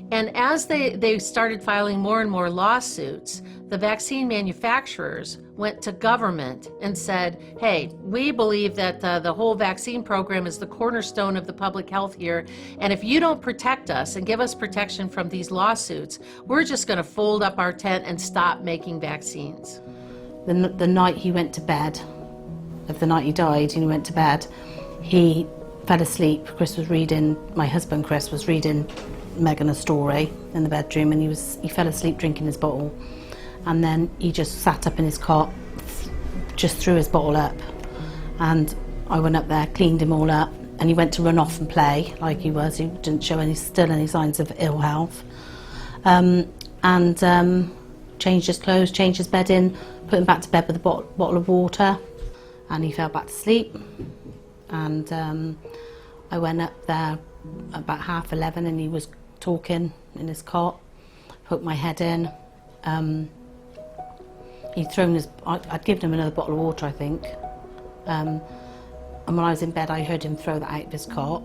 And as they started filing more and more lawsuits, the vaccine manufacturers went to government and said, hey, we believe that the whole vaccine program is the cornerstone of the public health here, and if you don't protect us and give us protection from these lawsuits, we're just going to fold up our tent and stop making vaccines. The night he went to bed, of the night he died, and he went to bed, he fell asleep. Chris was reading, my husband Chris was reading Megan a story in the bedroom, and he fell asleep drinking his bottle, and then he just sat up in his cot, just threw his bottle up, and I went up there, cleaned him all up, and he went to run off and play like he was. He didn't show still any signs of ill health, and changed his clothes, changed his bedding, put him back to bed with a bottle of water, and he fell back to sleep. And I went up there about 11:30, and he was talking in his cot. Put my head in. He'd thrown I'd given him another bottle of water, I think. And when I was in bed, I heard him throw that out of his cot,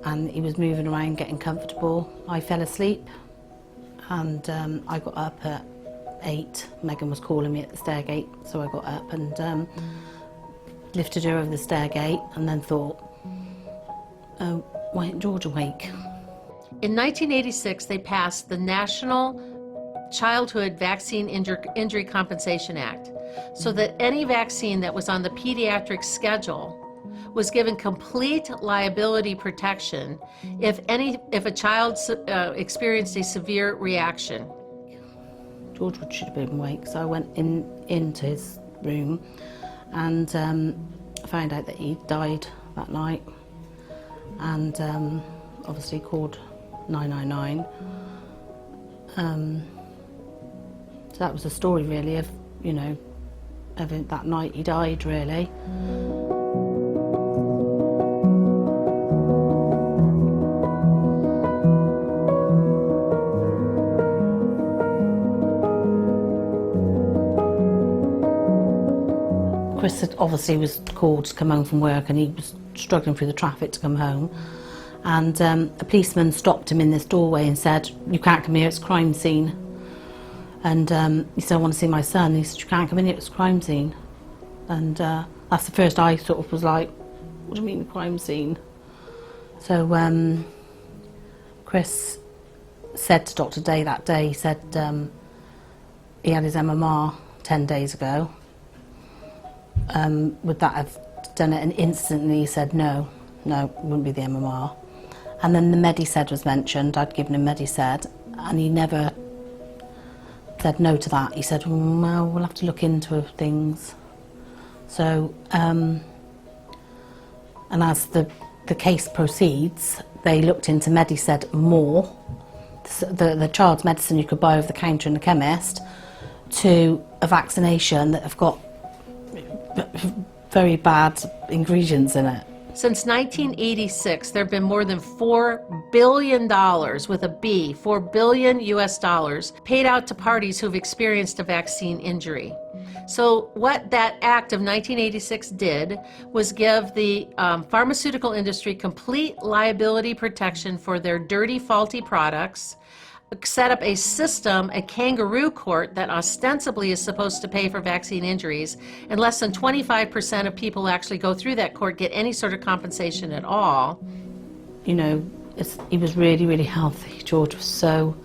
and he was moving around, getting comfortable. I fell asleep, and I got up at 8. Megan was calling me at the stair gate, so I got up and lifted her over the stair gate, and then thought, oh, why isn't George awake? In 1986, they passed the National Childhood Vaccine Injury Compensation Act, so that any vaccine that was on the pediatric schedule was given complete liability protection if a child experienced a severe reaction. George should have been awake, so I went into his room and found out that he died that night, and obviously called 999. So that was the story really of, of that night he died, really. Chris obviously was called to come home from work, and he was struggling through the traffic to come home, and a policeman stopped him in this doorway and said, "You can't come here, it's a crime scene." And he said, "I want to see my son." He said, "You can't come in here, it's a crime scene." And that's the first I sort of was like, what do you mean crime scene? So Chris said to Dr. Day that day, he said he had his MMR 10 days ago. Would that have done it? And instantly he said no, it wouldn't be the MMR. And then the Mediced was mentioned. I'd given him Mediced, and he never said no to that. He said, well, we'll have to look into things. So, and as the case proceeds, they looked into Mediced more, the child's medicine you could buy over the counter in the chemist, to a vaccination that have got very bad ingredients in it. Since 1986, there have been more than $4 billion, with a B, $4 billion US, paid out to parties who've experienced a vaccine injury. So what that act of 1986 did was give the pharmaceutical industry complete liability protection for their dirty, faulty products, set up a system, a kangaroo court that ostensibly is supposed to pay for vaccine injuries, and less than 25% of people who actually go through that court get any sort of compensation at all. You know, he was really, really healthy. George was so,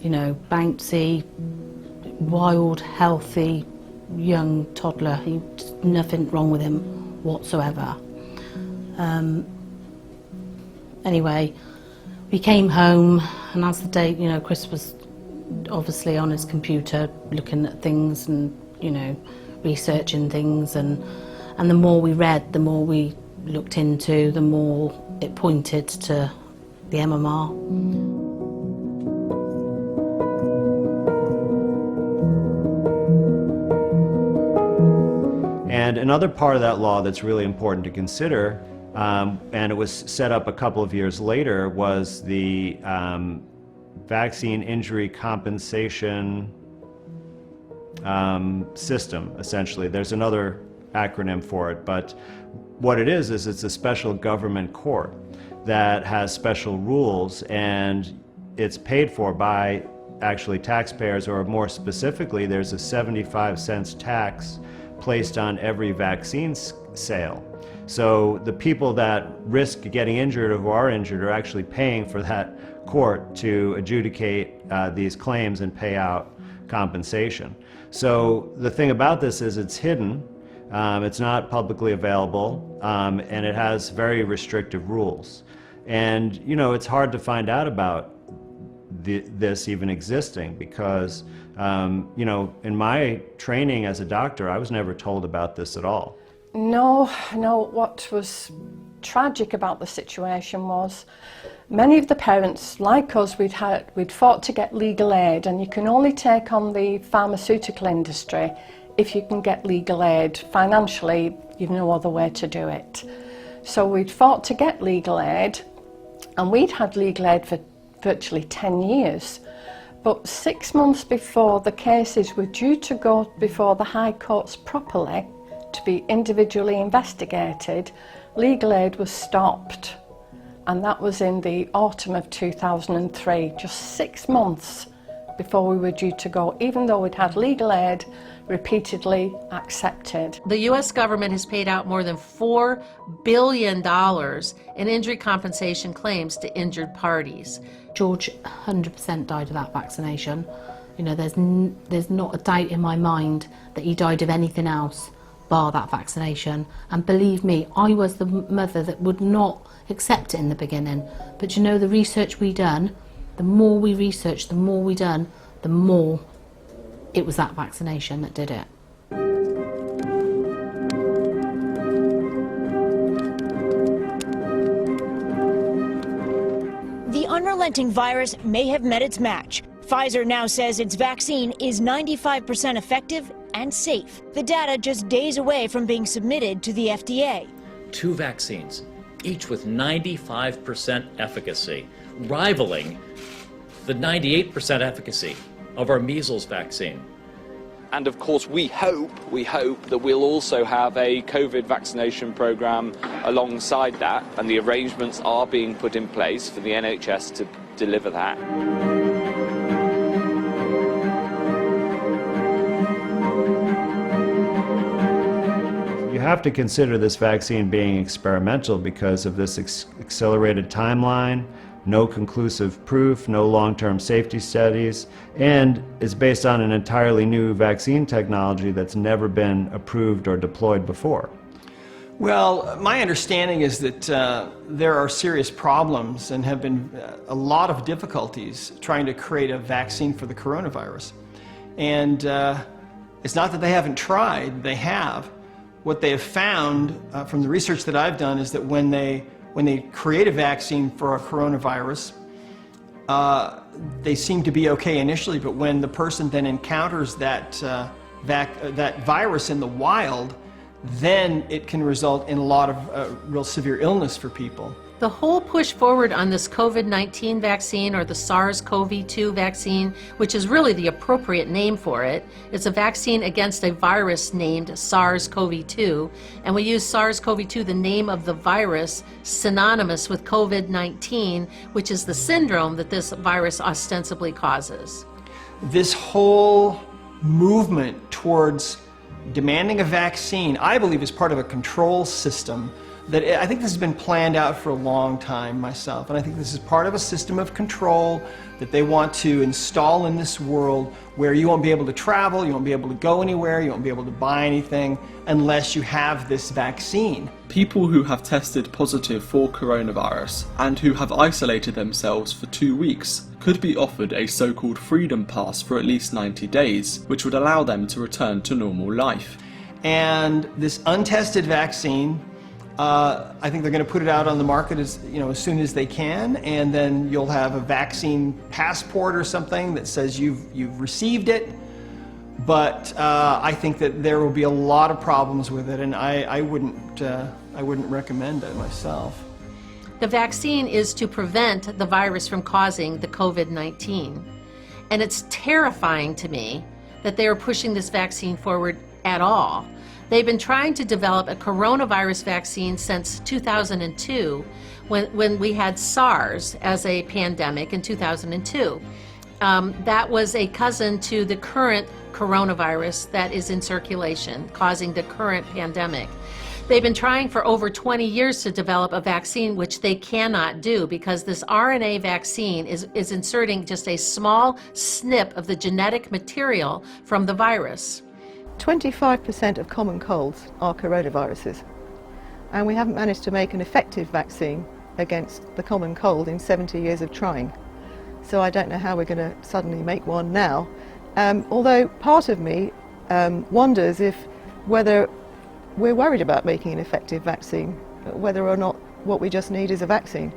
you know, bouncy, wild, healthy, young toddler. Nothing wrong with him whatsoever. Anyway, we came home, and as the day, you know, Chris was obviously on his computer looking at things and, you know, researching things, and the more we read, the more we looked into, the more it pointed to the MMR. And another part of that law that's really important to consider, and it was set up a couple of years later, was the vaccine injury compensation system, essentially. There's another acronym for it, but what it is it's a special government court that has special rules, and it's paid for by actually taxpayers, or more specifically, there's a 75-cent tax placed on every vaccine sale. So the people that risk getting injured or who are injured are actually paying for that court to adjudicate these claims and pay out compensation. So the thing about this is it's hidden, it's not publicly available, and it has very restrictive rules. And, you know, it's hard to find out about this even existing because, you know, in my training as a doctor, I was never told about this at all. No, what was tragic about the situation was many of the parents, like us, we'd fought to get legal aid, and you can only take on the pharmaceutical industry if you can get legal aid. Financially, you've no other way to do it. So we'd fought to get legal aid, and we'd had legal aid for virtually 10 years. But 6 months before the cases were due to go before the High Courts properly, to be individually investigated, legal aid was stopped. And that was in the autumn of 2003, just 6 months before we were due to go, even though we'd had legal aid repeatedly accepted. The U.S. government has paid out more than $4 billion in injury compensation claims to injured parties. George 100% died of that vaccination. You know, there's not a doubt in my mind that he died of anything else bar that vaccination. And believe me, I was the mother that would not accept it in the beginning. But you know, the research we done, the more we researched, the more we done, the more it was that vaccination that did it. The unrelenting virus may have met its match. Pfizer now says its vaccine is 95% effective and safe. The data just days away from being submitted to the FDA. 2 vaccines, each with 95% efficacy, rivaling the 98% efficacy of our measles vaccine. And of course, we hope that we'll also have a COVID vaccination program alongside that, and the arrangements are being put in place for the NHS to deliver that. You have to consider this vaccine being experimental because of this accelerated timeline, no conclusive proof, no long-term safety studies, and is based on an entirely new vaccine technology that's never been approved or deployed before. Well, my understanding is that there are serious problems and have been a lot of difficulties trying to create a vaccine for the coronavirus. And it's not that they haven't tried, they have. What they have found from the research that I've done is that when they create a vaccine for a coronavirus, they seem to be okay initially, but when the person then encounters that virus in the wild, then it can result in a lot of real severe illness for people. The whole push forward on this COVID-19 vaccine, or the SARS-CoV-2 vaccine, which is really the appropriate name for it, it's a vaccine against a virus named SARS-CoV-2, and we use SARS-CoV-2, the name of the virus, synonymous with COVID-19, which is the syndrome that this virus ostensibly causes. This whole movement towards demanding a vaccine, I believe, is part of a control system that I think this has been planned out for a long time myself, and I think this is part of a system of control that they want to install in this world where you won't be able to travel, you won't be able to go anywhere, you won't be able to buy anything unless you have this vaccine. People who have tested positive for coronavirus and who have isolated themselves for 2 weeks could be offered a so-called freedom pass for at least 90 days, which would allow them to return to normal life. And this untested vaccine, I think they're going to put it out on the market as soon as they can, and then you'll have a vaccine passport or something that says you've received it. But I think that there will be a lot of problems with it, and I wouldn't recommend it myself. The vaccine is to prevent the virus from causing the COVID-19, and it's terrifying to me that they are pushing this vaccine forward at all. They've been trying to develop a coronavirus vaccine since 2002, when we had SARS as a pandemic in 2002. That was a cousin to the current coronavirus that is in circulation, causing the current pandemic. They've been trying for over 20 years to develop a vaccine, which they cannot do because this RNA vaccine is inserting just a small snip of the genetic material from the virus. 25% of common colds are coronaviruses, and we haven't managed to make an effective vaccine against the common cold in 70 years of trying. So I don't know how we're going to suddenly make one now. Although part of me wonders whether we're worried about making an effective vaccine, whether or not what we just need is a vaccine.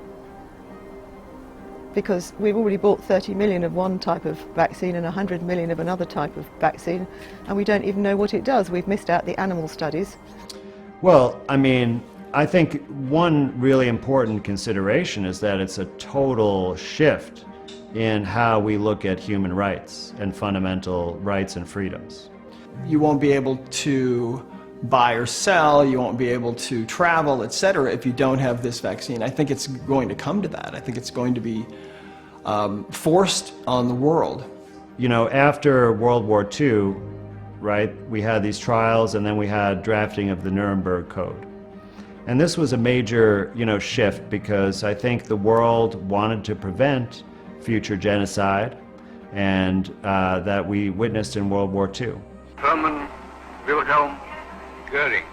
Because we've already bought 30 million of one type of vaccine and 100 million of another type of vaccine, and we don't even know what it does. We've missed out the animal studies. Well, I mean, I think one really important consideration is that it's a total shift in how we look at human rights and fundamental rights and freedoms. You won't be able to buy or sell, you won't be able to travel, etc. if you don't have this vaccine. I think it's going to come to that. I think it's going to be forced on the world. You know, after World War II, right, we had these trials and then we had drafting of the Nuremberg Code. And this was a major, shift because I think the world wanted to prevent future genocide and that we witnessed in World War II. Hermann Wilhelm Goering,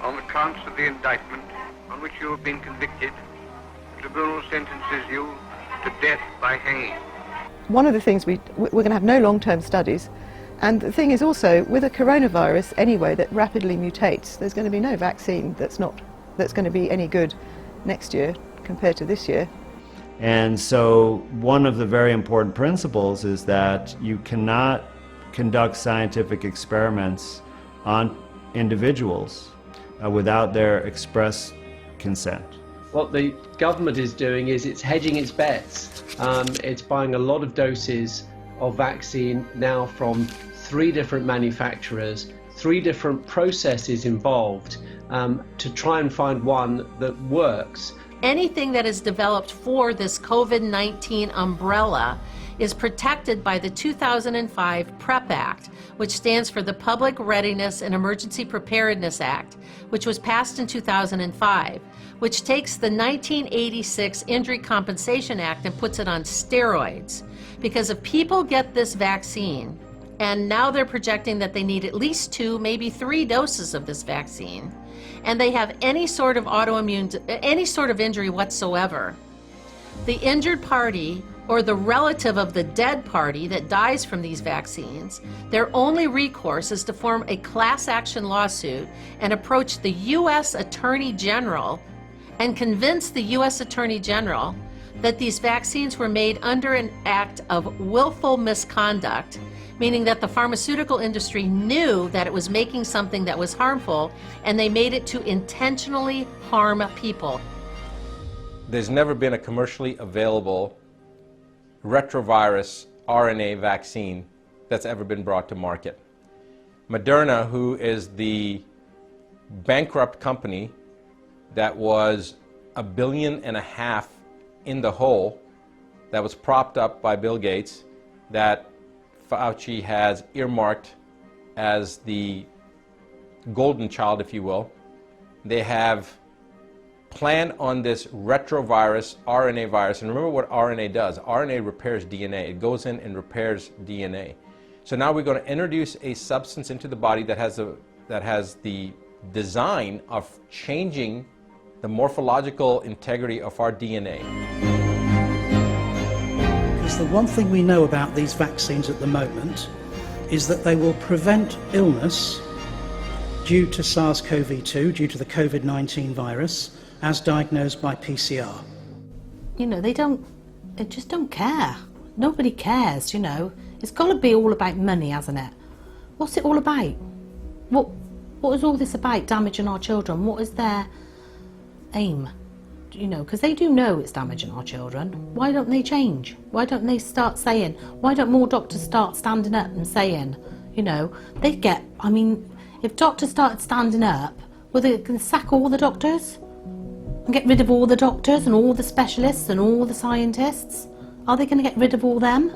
on the counts of the indictment on which you have been convicted, the tribunal sentences you to death by hanging. One of the things we're going to have no long-term studies, and the thing is also with a coronavirus anyway that rapidly mutates, there's going to be no vaccine that's going to be any good next year compared to this year. And so one of the very important principles is that you cannot conduct scientific experiments on individuals without their express consent. What the government is doing is it's hedging its bets. It's buying a lot of doses of vaccine now from 3 different manufacturers, 3 different processes involved to try and find one that works. Anything that is developed for this COVID-19 umbrella is protected by the 2005 PrEP Act, which stands for the Public Readiness and Emergency Preparedness Act, which was passed in 2005, which takes the 1986 Injury Compensation Act and puts it on steroids. Because if people get this vaccine, and now they're projecting that they need at least 2, maybe 3 doses of this vaccine, and they have any sort of any sort of injury whatsoever, the injured party or the relative of the dead party that dies from these vaccines, their only recourse is to form a class action lawsuit and approach the U.S. Attorney General and convince the U.S. Attorney General that these vaccines were made under an act of willful misconduct, meaning that the pharmaceutical industry knew that it was making something that was harmful, and they made it to intentionally harm people. there's never been a commercially available retrovirus RNA vaccine that's ever been brought to market. Moderna, who is the bankrupt company that was $1.5 billion in the hole, that was propped up by Bill Gates, that Fauci has earmarked as the golden child, if you will. They have planned on this retrovirus RNA virus, and remember what RNA does. RNA repairs DNA. It goes in and repairs DNA. So now we're going to introduce a substance into the body that has the design of changing the morphological integrity of our DNA. Because the one thing we know about these vaccines at the moment is that they will prevent illness due to SARS-CoV-2, due to the COVID-19 virus, as diagnosed by PCR. You know, they just don't care. Nobody cares, you know. It's got to be all about money, hasn't it? What's it all about? What is all this about, damaging our children? What is their aim? You know, because they do know it's damaging our children. Why don't they change? Why don't they start saying, why don't more doctors start standing up and saying, you know, they'd get, I mean, if doctors started standing up, were they going to sack all the doctors? And get rid of all the doctors and all the specialists and all the scientists? Are they going to get rid of all them?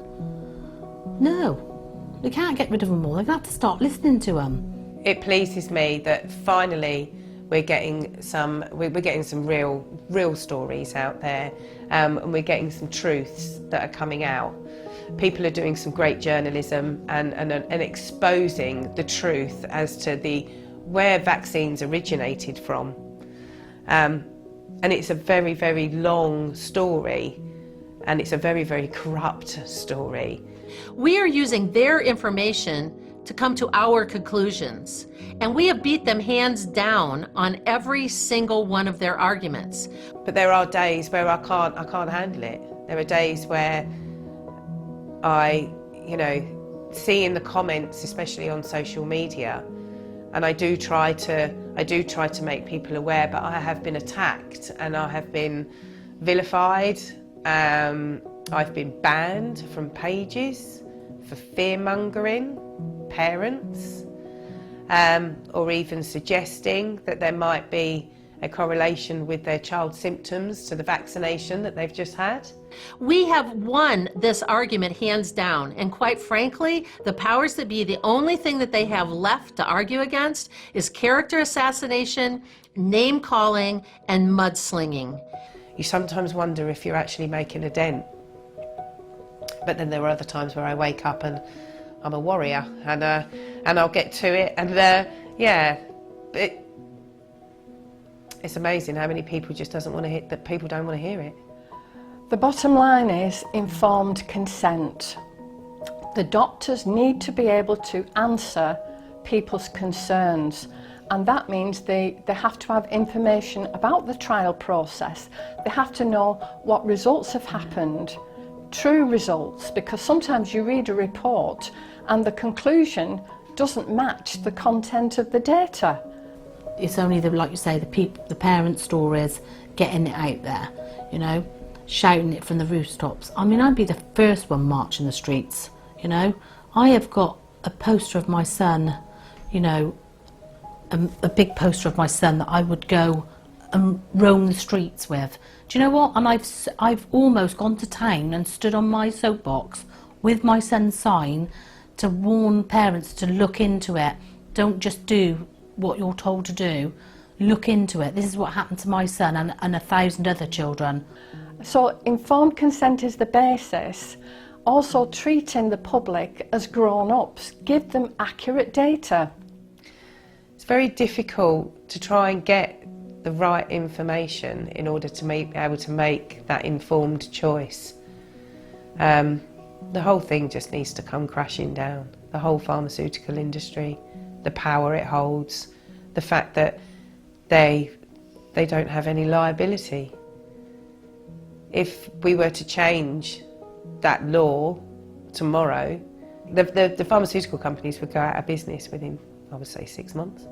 No, they can't get rid of them all. They're going to have to start listening to them. It pleases me that finally we're getting some real stories out there, and we're getting some truths that are coming out. People are doing some great journalism and exposing the truth as to where vaccines originated from. And it's a very, very long story, and it's a very, very corrupt story. We are using their information to come to our conclusions, and we have beat them hands down on every single one of their arguments. But there are days where I can't handle it. There are days where I, you know, see in the comments, especially on social media, and I do try to make people aware, but I have been attacked and I have been vilified. I've been banned from pages for fear-mongering parents, or even suggesting that there might be a correlation with their child's symptoms to the vaccination that they've just had. We have won this argument hands down, and quite frankly, the powers that be, the only thing that they have left to argue against is character assassination, name-calling, and mudslinging. You sometimes wonder if you're actually making a dent. But then there are other times where I wake up and I'm a warrior, and I'll get to it, and yeah, it's amazing how many people just don't want to hear it. The bottom line is informed consent. The doctors need to be able to answer people's concerns, and that means they have to have information about the trial process. They have to know what results have happened, true results, because sometimes you read a report and the conclusion doesn't match the content of the data. It's only like you say, the parent stories, getting it out there, you know, shouting it from the rooftops. I mean, I'd be the first one marching the streets, you know. I have got a poster of my son, you know, a big poster of my son that I would go and roam the streets with. Do you know what? And I've almost gone to town and stood on my soapbox with my son's sign to warn parents to look into it. Don't just do what you're told to do. Look into it. This is what happened to my son and 1,000 other children. So informed consent is the basis. Also treating the public as grown-ups. Give them accurate data. It's very difficult to try and get the right information in order to be able to make that informed choice. The whole thing just needs to come crashing down. The whole pharmaceutical industry, the power it holds, the fact that they don't have any liability. If we were to change that law tomorrow, the pharmaceutical companies would go out of business within, I would say, 6 months.